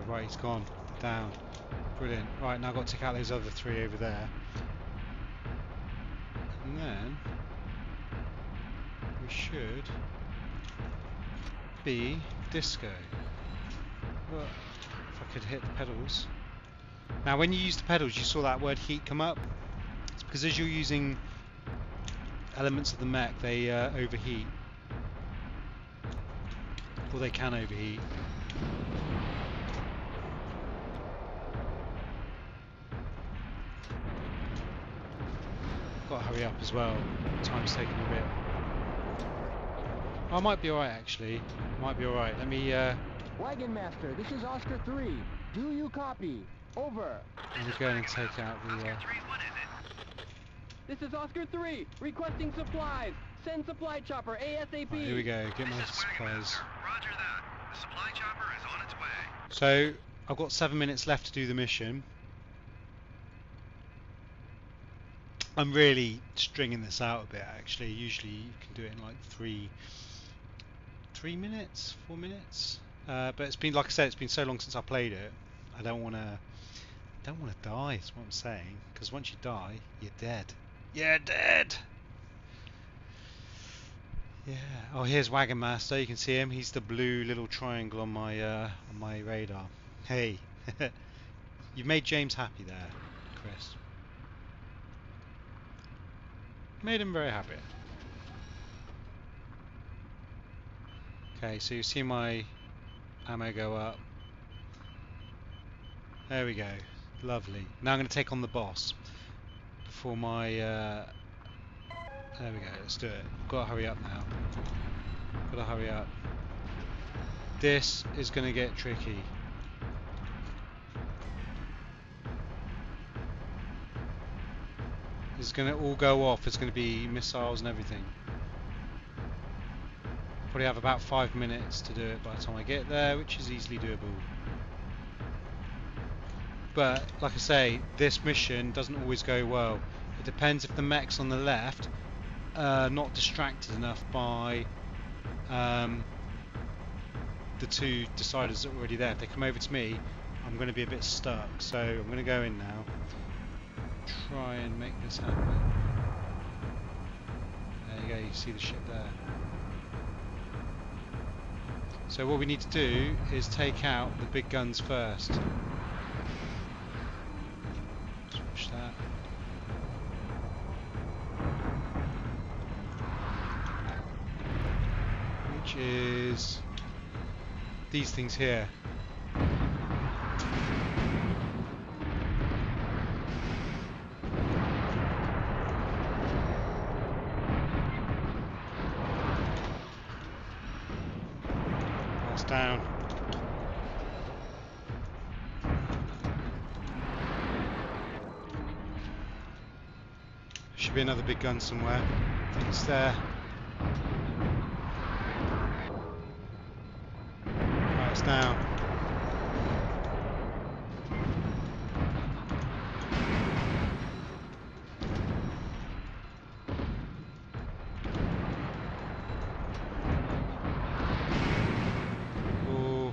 Right, he's gone. Down. Brilliant. Right, now I've got to take out those other 3 over there. And then we should be disco. Well, if I could hit the pedals. Now when you use the pedals, you saw that word heat come up. It's because as you're using elements of the mech, they overheat. Or they can overheat. Got to hurry up as well. Time's taking a bit. I might be alright actually. Might be alright. Let me. Wagon Master, this is Oscar 3. Do you copy? Over. Let me go and take out the. This is Oscar 3, requesting supplies. Send supply chopper ASAP. Right, here we go. Get my supplies. Roger that. The supply chopper is on its way. So I've got 7 minutes left to do the mission. I'm really stringing this out a bit actually. Usually you can do it in like 3 minutes, 4 minutes. But it's been, like I said, it's been so long since I played it. I don't want to die. Is what I'm saying. Because once you die, you're dead. You're dead. Yeah. Oh, here's Wagon Master. You can see him. He's the blue little triangle on my radar. Hey, you've made James happy there, Chris. Made him very happy. Okay, so you see my ammo go up. There we go. Lovely. Now I'm going to take on the boss. Before my... there we go. Let's do it. Got to hurry up now. Got to hurry up. This is going to get tricky. This is going to all go off. It's going to be missiles and everything. Probably have about 5 minutes to do it by the time I get there, which is easily doable. But, like I say, this mission doesn't always go well. It depends if the mech's on the left not distracted enough by the two deciders that are already there. If they come over to me, I'm going to be a bit stuck. So I'm going to go in now. Try and make this happen. There you go, you see the ship there. So what we need to do is take out the big guns first. Switch that. Which is these things here. That's down. Should be another big gun somewhere. I think it's there. Right, it's down. Oh.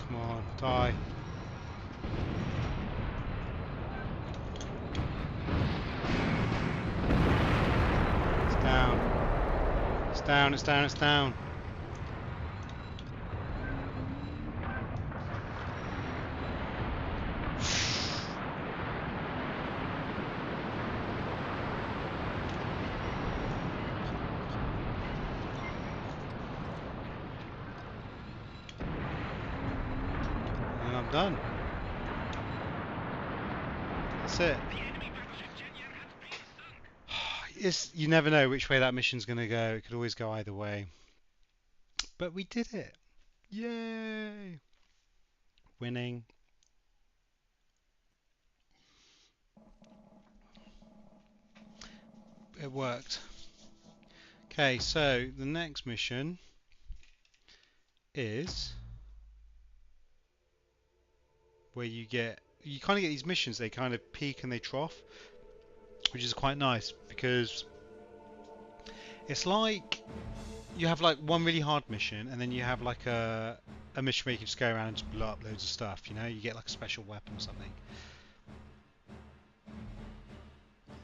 Come on, die. It's down. It's down, it's down, it's down. And I'm done. That's it. You never know which way that mission's going to go. It could always go either way. But we did it. Yay! Winning. It worked. Okay, so the next mission is where you kind of get these missions. They kind of peak and they trough, which is quite nice because it's like you have like one really hard mission and then you have like a mission where you can just go around and just blow up loads of stuff, you know, you get like a special weapon or something.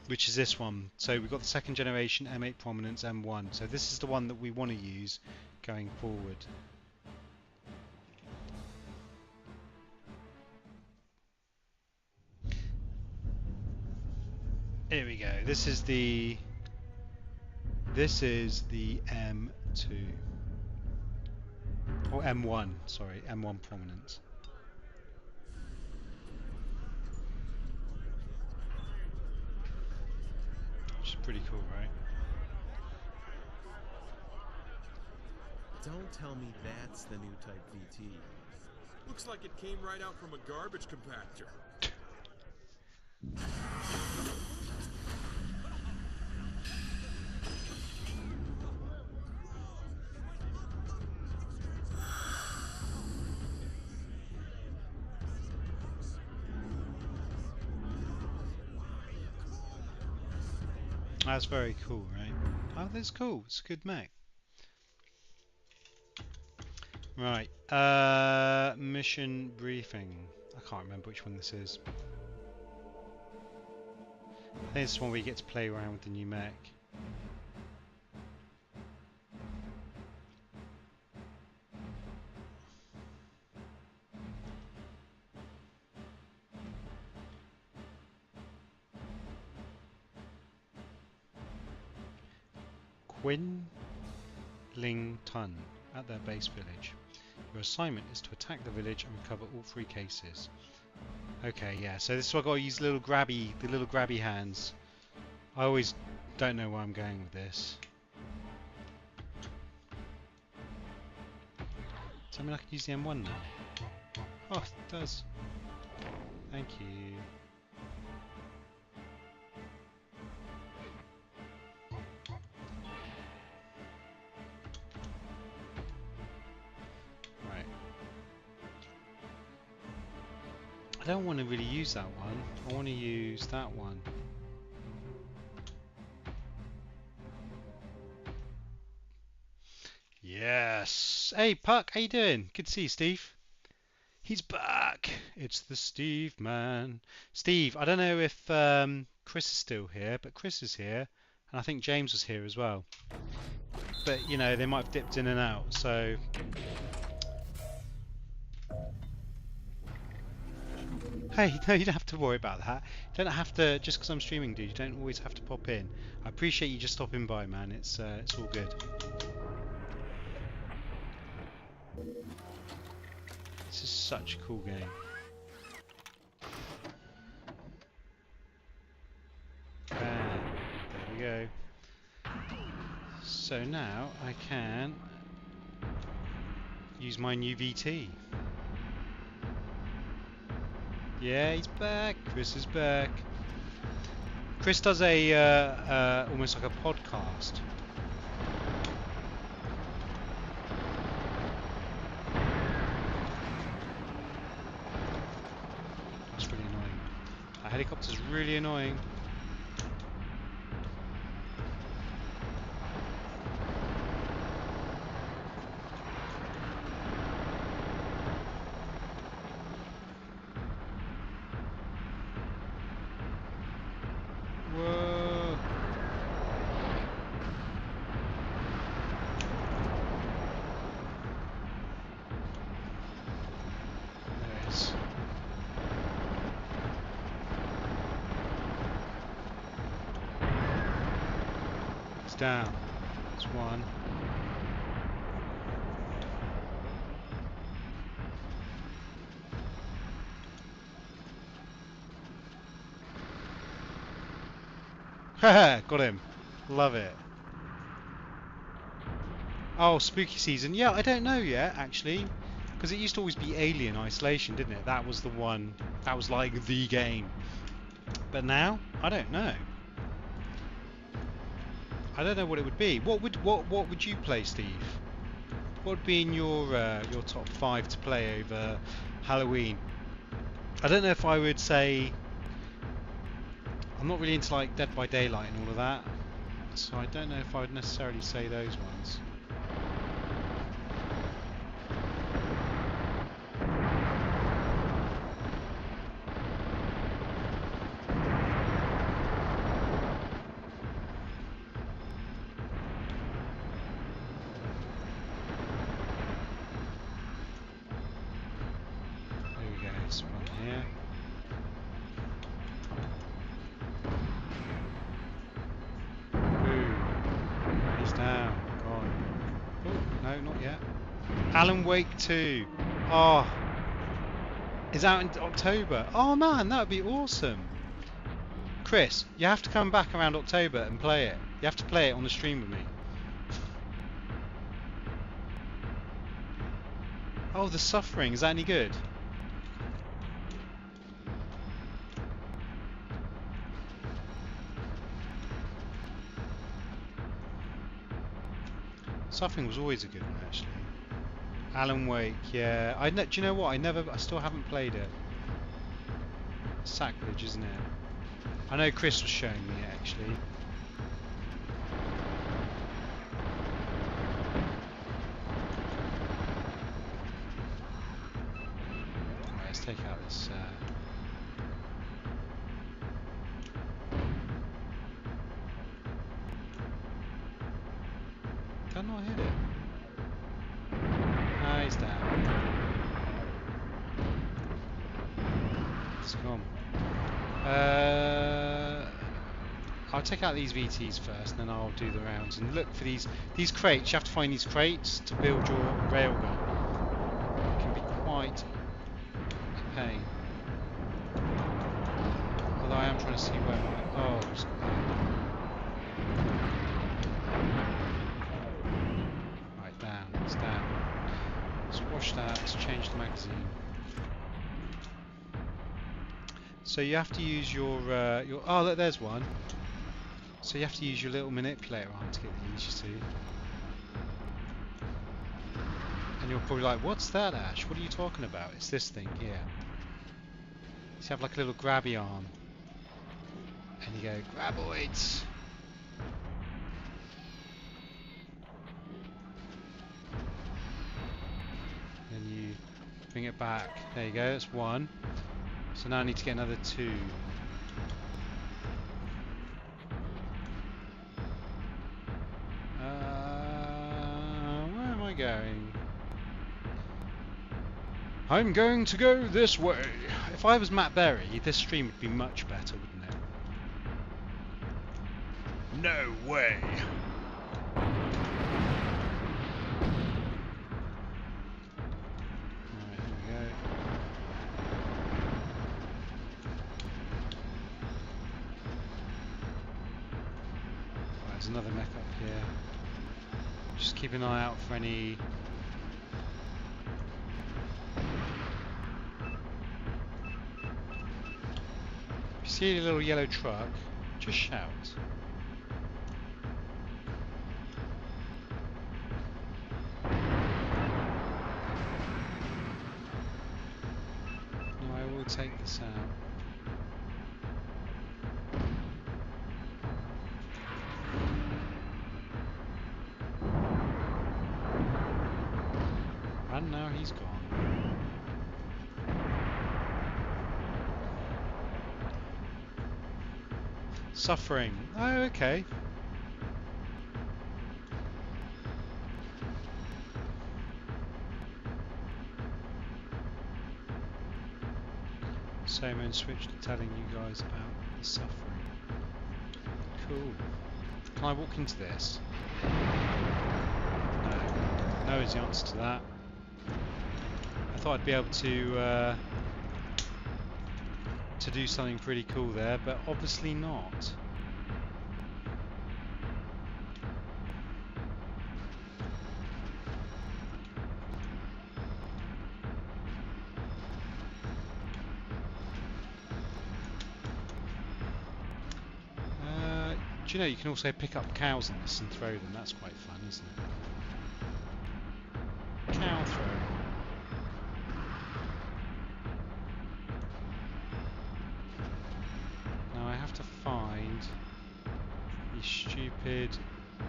which is this one. So we've got the second generation M8 Prominence M1. So this is the one that we want to use going forward. Here we go. This is the M2 or M1. Sorry, M1 Prominence. Which is pretty cool, right? Don't tell me that's the new Type VT. Looks like it came right out from a garbage compactor. That's very cool, right? Oh, that's cool. It's a good mech. Right. Mission briefing. I can't remember which one this is. I think it's one where you get to play around with the new mech. Quinlington at their base village. Your assignment is to attack the village and recover all 3 cases. Okay, yeah, so this is why I've got to use the little grabby hands. I always don't know where I'm going with this. Does that mean I can use the M1 now? Oh, it does. Thank you. Right. I don't want to really use that one. I want to use that one. Yes. Hey, Puck, how you doing? Good to see you, Steve. He's back. It's the Steve man. Steve, I don't know if Chris is still here, but Chris is here, and I think James was here as well. But you know, they might have dipped in and out, so. Hey, no, you don't have to worry about that. You don't have to, just because I'm streaming, dude. You don't always have to pop in. I appreciate you just stopping by, man. It's all good. This is such a cool game. Bam. There we go. So now I can use my new VT. Yeah, he's back. Chris is back. Chris does a almost like a podcast. That's really annoying. That helicopter's really annoying. Whoa. There it is. It's down. It's one. Haha, got him. Love it. Oh, spooky season. Yeah, I don't know yet, actually. Because it used to always be Alien Isolation, didn't it? That was the one. That was like the game. But now, I don't know. I don't know what it would be. What would you play, Steve? What would be in your top 5 to play over Halloween? I don't know if I would say. I'm not really into like Dead by Daylight and all of that, so I don't know if I would necessarily say those ones. here. Ooh, he's down. Gone. Oh, no, not yet. Alan Wake 2. Oh, is out in October. Oh man, that would be awesome. Chris, you have to come back around October and play it. You have to play it on the stream with me. Oh, The Suffering. Is that any good? Suffering was always a good one, actually. Alan Wake, yeah. Do you know what? I still haven't played it. Sacrilege, isn't it? I know Chris was showing me it, actually. Right, let's take out this. Did I not hit it? Ah, he's down. It's gone. I'll take out these VTs first, and then I'll do the rounds. And look for these crates. You have to find these crates to build your railgun. It can be quite a pain. Although I am trying to see where my... Oh, it's got that. Right, down. It's down. Squash that. Let's change the magazine. So you have to use your oh look, there's one. So you have to use your little manipulator arm to get these, you see. And you're probably like, what's that, Ash? What are you talking about? It's this thing here. So you have like a little grabby arm. And you go, graboids! Then you bring it back. There you go, that's one. So now I need to get another two. Where am I going? I'm going to go this way. If I was Matt Berry, this stream would be much better, wouldn't it? No way. Alright, here we go. There's another mech up here. Just keep an eye out for any... If you see a little yellow truck, just shout. No, I will take this out. And now he's gone. Suffering. Oh, okay. Same and switch to telling you guys about the suffering. Cool. Can I walk into this? No. No is the answer to that. I thought I'd be able to do something pretty cool there, but obviously not. Do you know you can also pick up cows in this and throw them? That's quite fun, isn't it? Cow throw. Now I have to find these stupid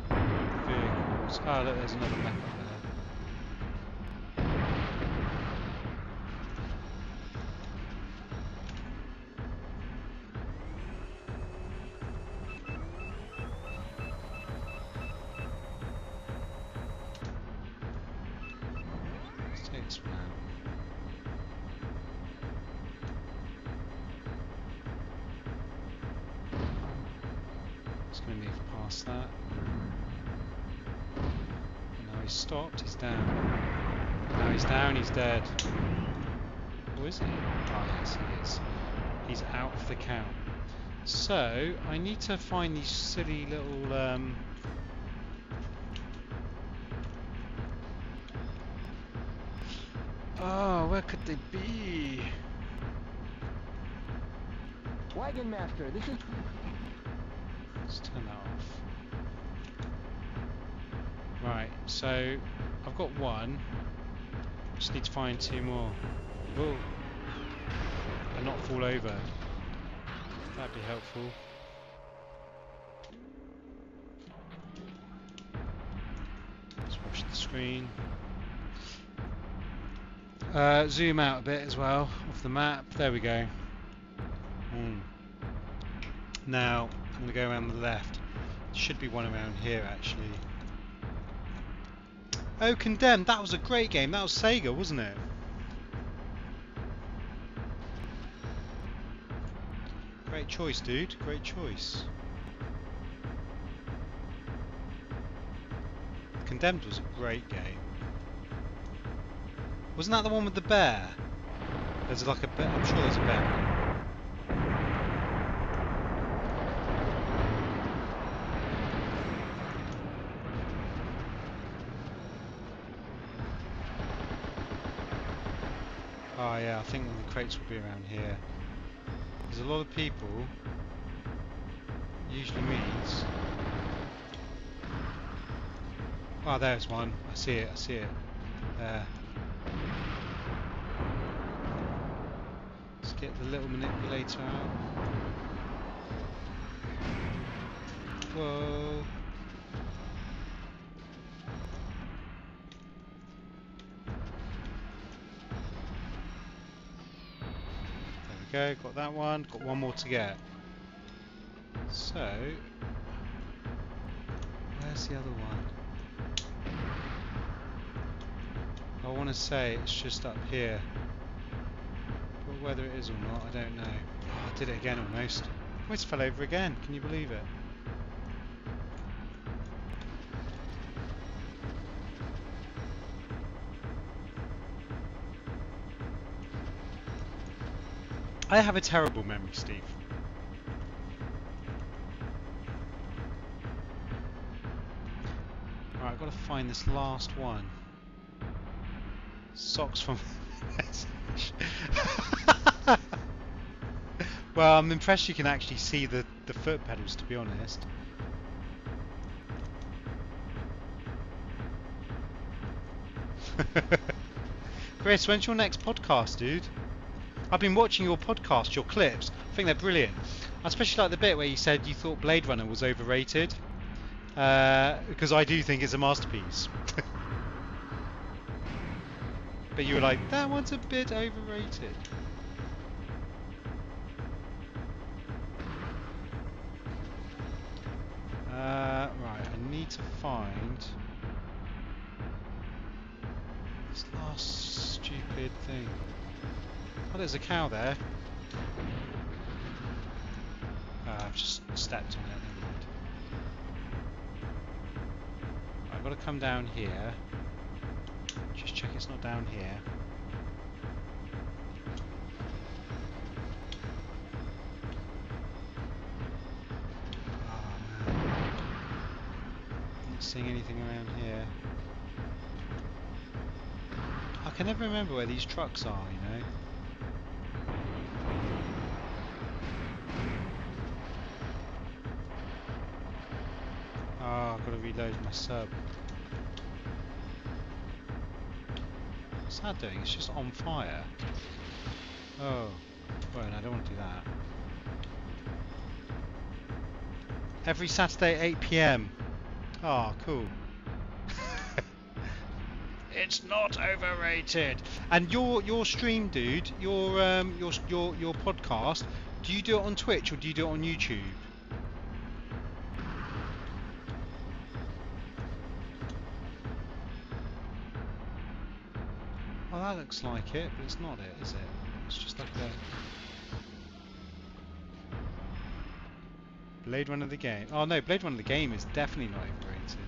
vehicles. Oh look, there's another mech up there. Let's take this one out. going to move past that. And now he's stopped, he's down. Now he's down, he's dead. Or is he? Oh yes, he is. He's out of the count. So, I need to find these silly little... Oh, where could they be? Wagon Master, this is... Let's turn that off. Right, so I've got one. Just need to find two more. Whoa. And not fall over. That'd be helpful. Let's watch the screen. Zoom out a bit as well off the map. There we go. Now I'm going to go around the left. Should be one around here actually. Oh, Condemned! That was a great game. That was Sega, wasn't it? Great choice, dude. Great choice. Condemned was a great game. Wasn't that the one with the bear? There's like a bear. I'm sure there's a bear. Oh yeah, I think the crates will be around here. There's a lot of people. Usually means... Oh, there's one. I see it, I see it. There. Let's get the little manipulator out. Whoa. There we go, got that one. Got one more to get. So... Where's the other one? I want to say it's just up here. But whether it is or not, I don't know. Oh, I did it again almost. Almost fell over again, can you believe it? I have a terrible memory, Steve. Alright, I've got to find this last one. Socks from... Well, I'm impressed you can actually see the foot pedals, to be honest. Chris, when's your next podcast, dude? I've been watching your podcast, your clips. I think they're brilliant. I especially like the bit where you said you thought Blade Runner was overrated. Because I do think it's a masterpiece. But you were like, that one's a bit overrated. Right, I need to find this last stupid thing. Oh, there's a cow there. I've just stepped on it, never mind. I've got to come down here. Just check it's not down here. Oh man. Not seeing anything around here. I can never remember where these trucks are, you know. Oh, I've got to reload my sub. What's that doing? It's just on fire. Oh, well, I don't want to do that. Every Saturday 8 PM. Oh, cool. It's not overrated. And your stream, dude, your podcast, do you do it on Twitch or do you do it on YouTube? Oh, that looks like it, but it's not it, is it? It's just like a... Blade Runner the game. Oh no, Blade Runner the game is definitely not overrated.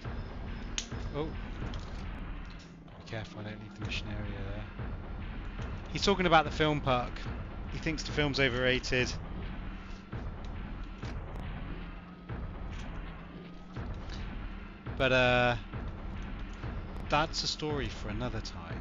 Oh, be careful, I don't leave the mission area there. He's talking about the film park. He thinks the film's overrated. But that's a story for another time.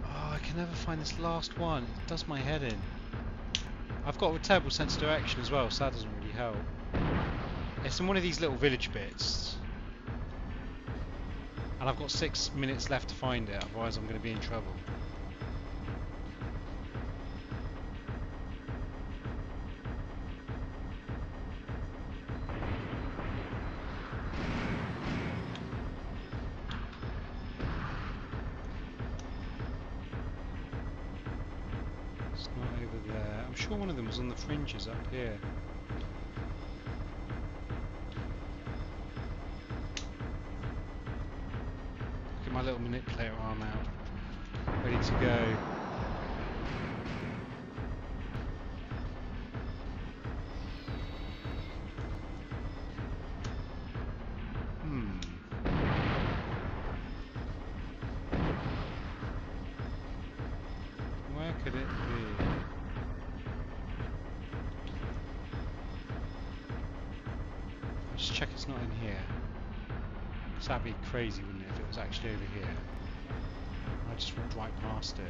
Oh, I can never find this last one. It does my head in. I've got a terrible sense of direction as well, so that doesn't really help. It's in one of these little village bits. And I've got 6 minutes left to find it, otherwise I'm going to be in trouble. It's not over there. I'm sure one of them was on the fringes up here. Get my little manipulator arm out. Ready to go. Where could it be? I'll just check it's not in here. So that'd be crazy, wouldn't it, if it was actually over here? I just walked right past it.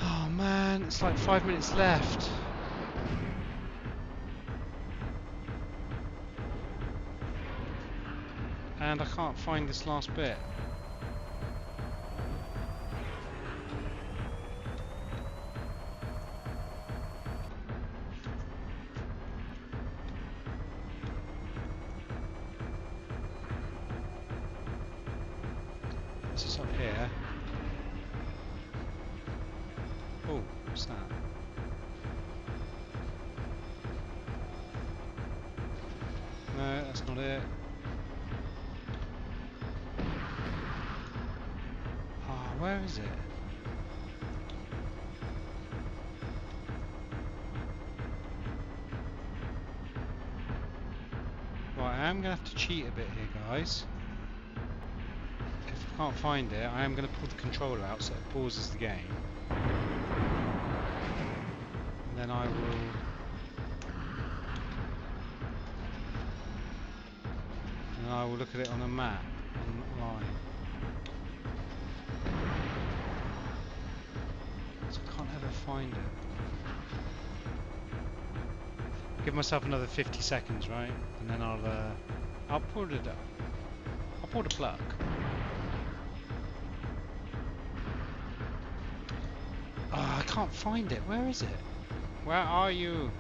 Oh man, it's like 5 minutes left. And I can't find this last bit. This is up here. Oh, what's that? No, that's not it. Oh, where is it? Right, I am going to have to cheat a bit here, guys. If I can't find it, I am going to pull the controller out so it pauses the game. And then I will... And I will look at it on a map online. So I can't ever find it. Give myself another 50 seconds, right? And then I'll pull it up. I'll pull the plug. Oh, I can't find it. Where is it? Where are you?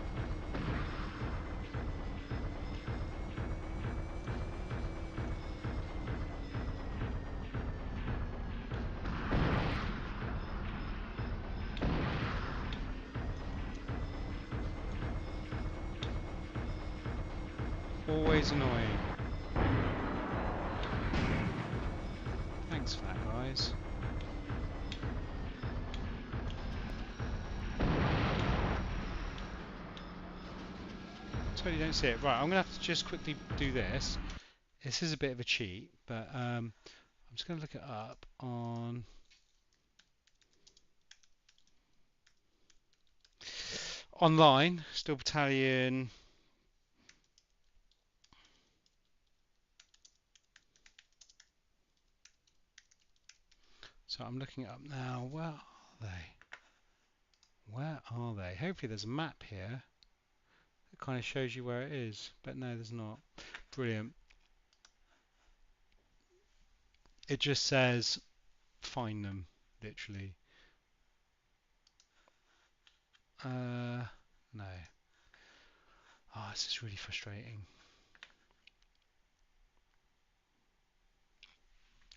Always annoying. Thanks for that, guys. Totally don't see it. Right, I'm going to have to just quickly do this. This is a bit of a cheat, but I'm just going to look it up on... Online, Steel Battalion... So I'm looking it up now. Where are they? Where are they? Hopefully there's a map here that kind of shows you where it is. But no, there's not. Brilliant. It just says find them, literally. No. Oh, this is really frustrating.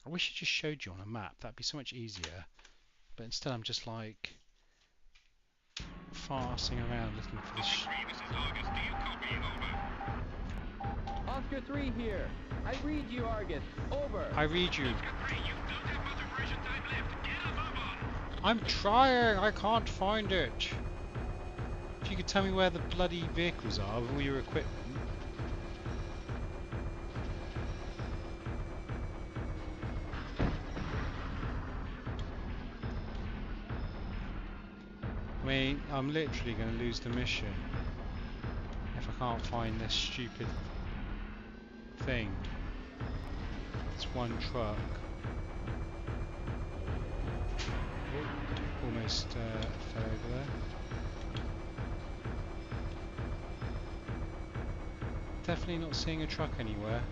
I wish it just showed you on a map. That'd be so much easier. But instead I'm just like farsing around looking for this. This is August. Do you copy? Over. Oscar 3 here. I read you, Argus. Over. I read you. Oscar 3, you don't have much operation time left. Get a move on. I'm trying. I can't find it. If you could tell me where the bloody vehicles are with all your equipment. I mean, I'm literally going to lose the mission if I can't find this stupid thing. It's one truck. Almost fell over there. Definitely not seeing a truck anywhere.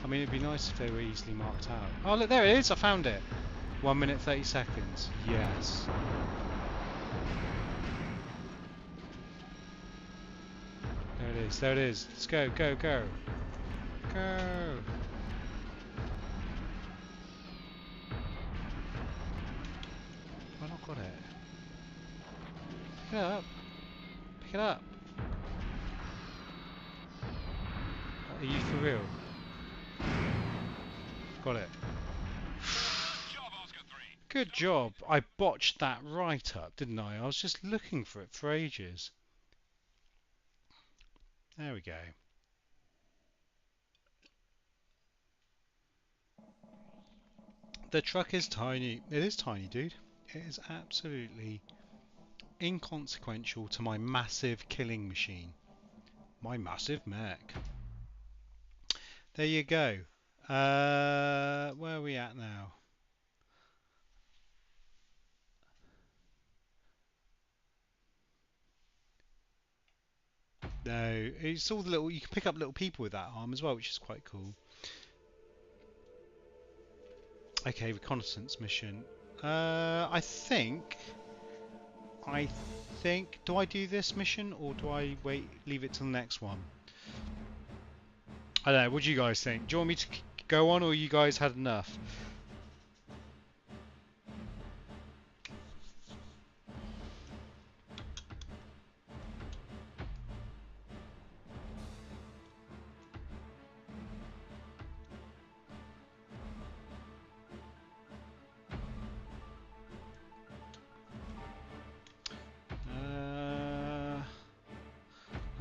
I mean, it'd be nice if they were easily marked out. Oh, look, there it is. I found it. 1 minute 30 seconds. Yes. There it is. There it is. Let's go, go, go. Go. I've not got it. Pick it up. Pick it up. Are you for real? Got it. Good job, Oscar 3. Good job. I botched that right up, didn't I? I was just looking for it for ages. There we go. The truck is tiny. It is tiny, dude. It is absolutely inconsequential to my massive killing machine. My massive mech. There you go. Where are we at now? No, it's all the little. You can pick up little people with that arm as well, which is quite cool. Okay, reconnaissance mission. I think. Do I do this mission or do I wait, leave it till the next one? I don't know. What do you guys think? Do you want me to go on, or you guys had enough?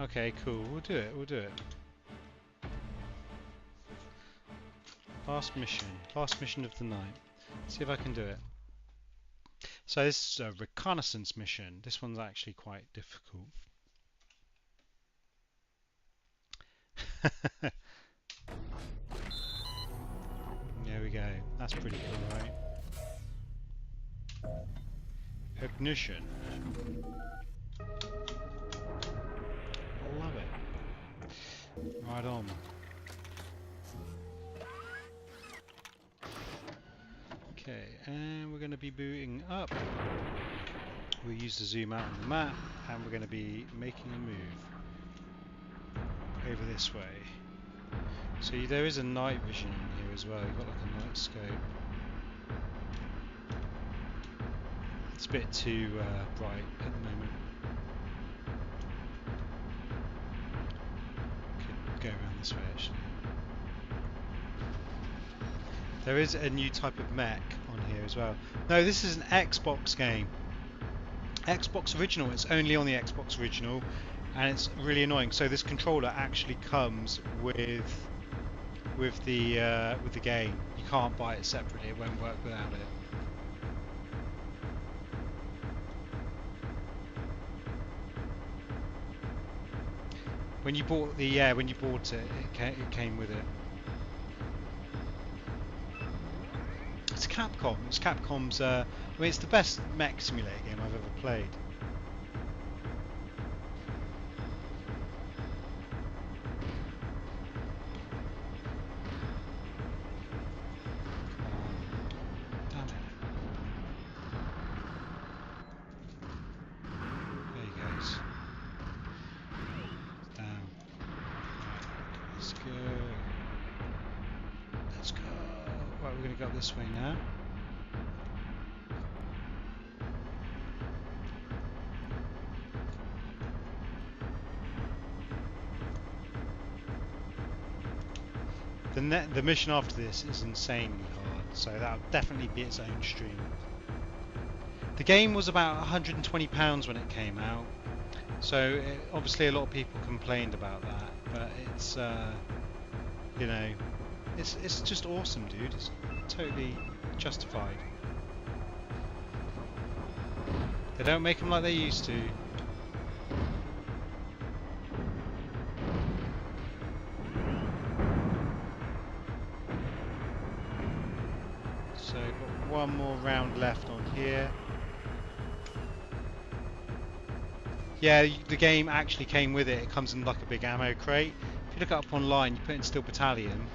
Okay, cool. We'll do it. We'll do it. Last mission of the night. See if I can do it. So this is a reconnaissance mission. This one's actually quite difficult. There we go. That's pretty cool, right? Ignition. Love it. Right on. Okay, and we're going to be booting up. We'll use the zoom out on the map, and we're going to be making a move over this way. So there is a night vision in here as well. You've got like a night scope. It's a bit too bright at the moment. Could go around this way actually. There is a new type of mech on here as well. No, this is an Xbox game. Xbox Original. It's only on the Xbox Original, and it's really annoying. So this controller actually comes with the game. You can't buy it separately. It won't work without it. When you bought when you bought it, it came with it. It's Capcom. It's Capcom's. I mean, it's the best mech simulator game I've ever played. Come on, damn it! There he goes. Down. Right, let's go. Let's go. Right, we're gonna go this way now. The mission after this is insanely hard, so that'll definitely be its own stream. The game was about £120 when it came out, so obviously a lot of people complained about that, but it's you know, it's just awesome, dude. It's totally justified. They don't make them like they used to. So got one more round left on here. Yeah, the game actually came with it. It comes in like a big ammo crate. If you look it up online, you put in Steel Battalion,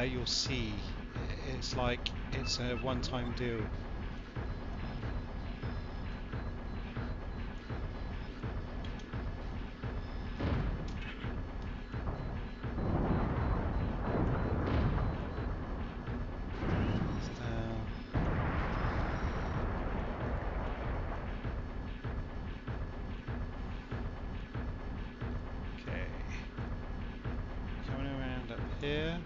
you'll see it's like it's a one-time deal. Here.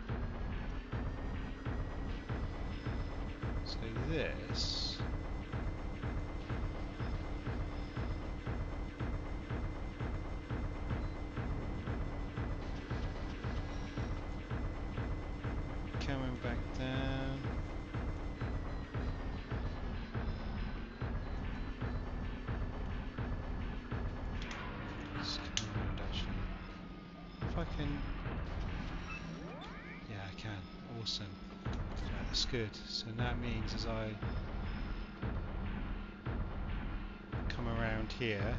So this coming back down. Let's come around actually. If I can, yeah, I can. Awesome. Right, that's good. So that means as I come around here,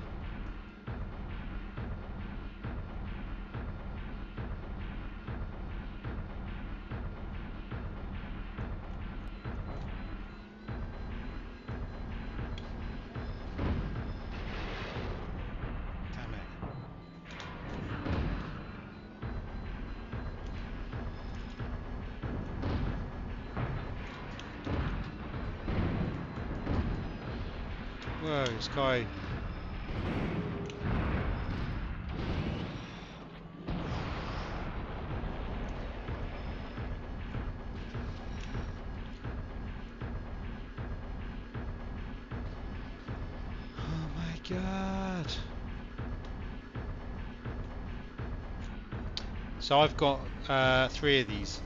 damn it. Whoa, this guy. Oh my god. So I've got 3 of these.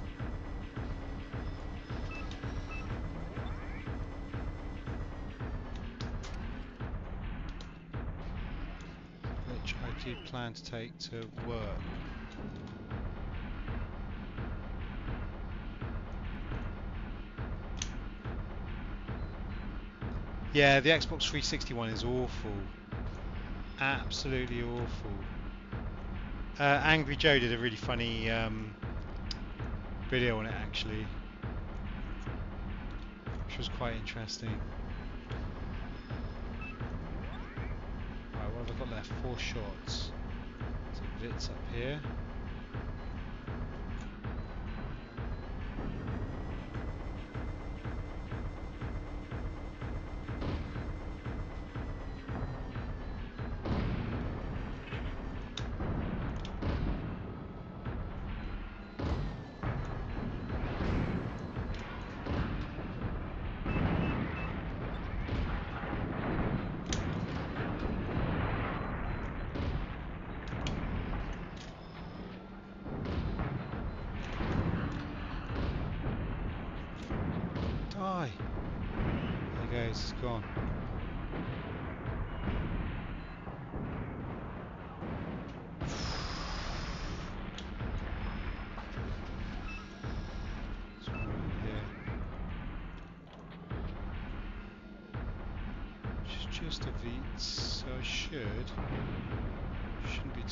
Which I do plan to take to work. Yeah, the Xbox 360 one is awful. Absolutely awful. Angry Joe did a really funny video on it actually, which was quite interesting. Right, what have I got left? 4 shots. So Vit's up here. Die! There it goes, it's gone. just a Veets, so I shouldn't be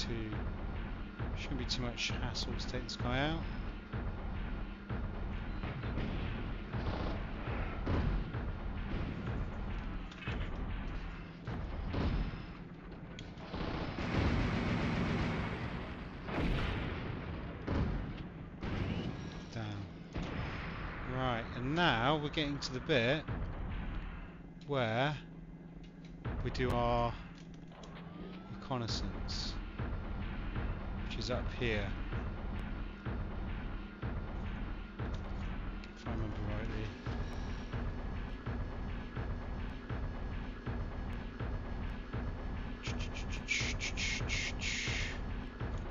too much hassle to take this guy out. Down. Right, and now we're getting to the bit where we do our reconnaissance, which is up here, if I remember rightly.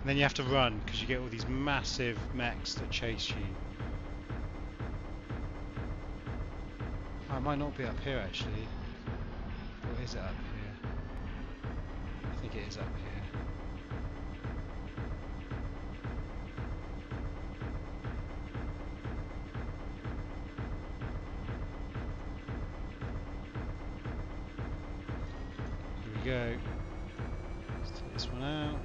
And then you have to run because you get all these massive mechs that chase you. Oh, it might not be up here actually. Or is it up here? I think it is up here. Here we go. Let's take this one out.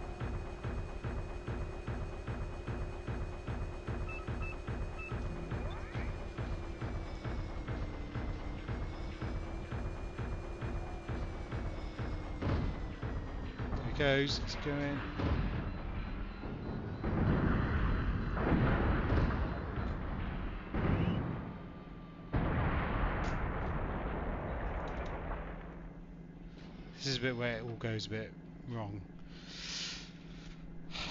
There it goes, it's going. This is a bit where it all goes a bit wrong.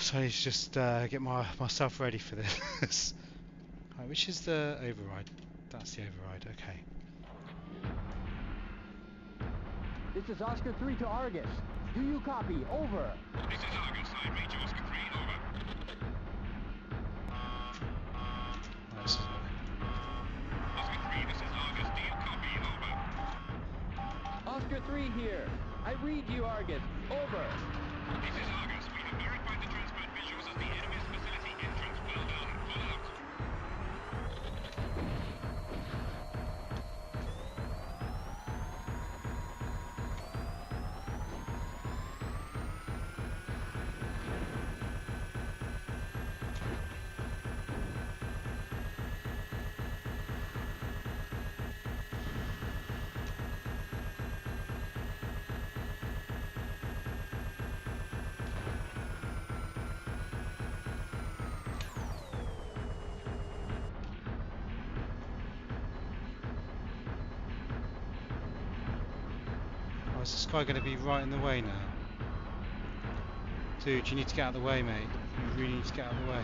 So I need to just get myself ready for this. Right, which is the override? That's the override, okay. This is Oscar 3 to Argus. Do you copy? Over. This is Argus. I read you, Oscar 3. Over. Right, this is Oscar 3, this is Argus. Do you copy? Over. Oscar 3 here. I read you, Argus. Over. This is Argus. We have verified the transferred visuals as the enemy's facility entrance. Well done. Pull out. Oh, is this guy going to be right in the way now? Dude, you need to get out of the way, mate. You really need to get out of the way.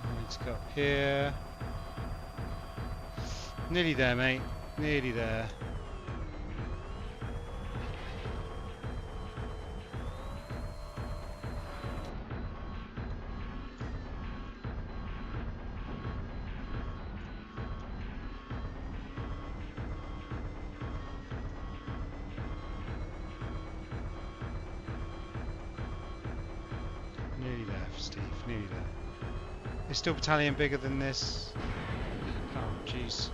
I need to go up here. Nearly there, mate. Nearly there. Nearly there, Steve. Nearly there. Is still Battalion bigger than this? Oh, jeez.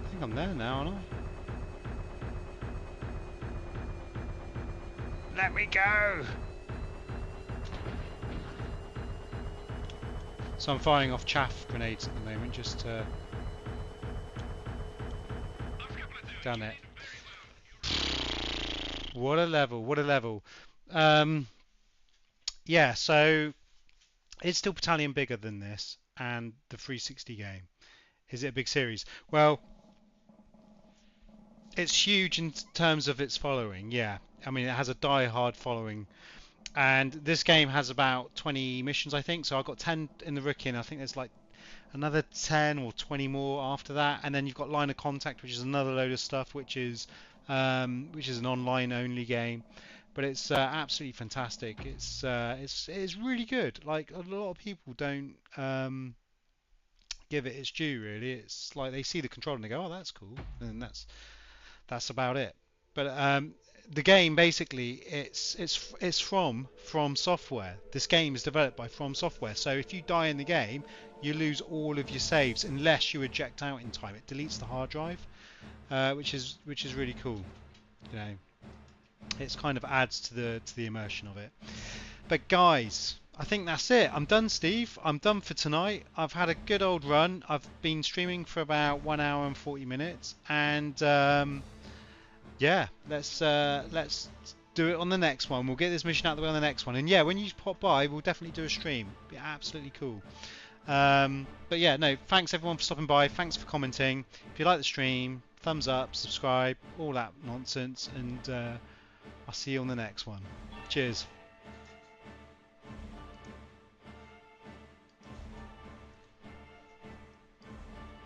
I think I'm there now, aren't I? Let me go! So I'm firing off chaff grenades at the moment, just to damn it. What a level, what a level. Yeah, so it's still Battalion bigger than this and the 360 game. Is it a big series? Well, it's huge in terms of its following, yeah. I mean, it has a die-hard following. And this game has about 20 missions, I think. So I've got 10 in the Rickin. I think there's like another 10 or 20 more after that. And then you've got Line of Contact, which is another load of stuff, which is which is an online-only game, but it's absolutely fantastic. It's really good. Like a lot of people don't give it its due, really. It's like they see the control and they go, "Oh, that's cool," and that's about it. But the game basically it's from software. This game is developed by From Software. So if you die in the game, you lose all of your saves unless you eject out in time. It deletes the hard drive, which is really cool. You know, it's kind of adds to the immersion of it. But guys, I think that's it. I'm done, Steve. I'm done for tonight. I've had a good old run. I've been streaming for about 1 hour and 40 minutes, and yeah, let's do it on the next one. We'll get this mission out of the way on the next one. And yeah, when you pop by, we'll definitely do a stream. Be absolutely cool. But yeah, no, thanks everyone for stopping by. Thanks for commenting. If you like the stream, thumbs up, subscribe, all that nonsense, and I'll see you on the next one. Cheers.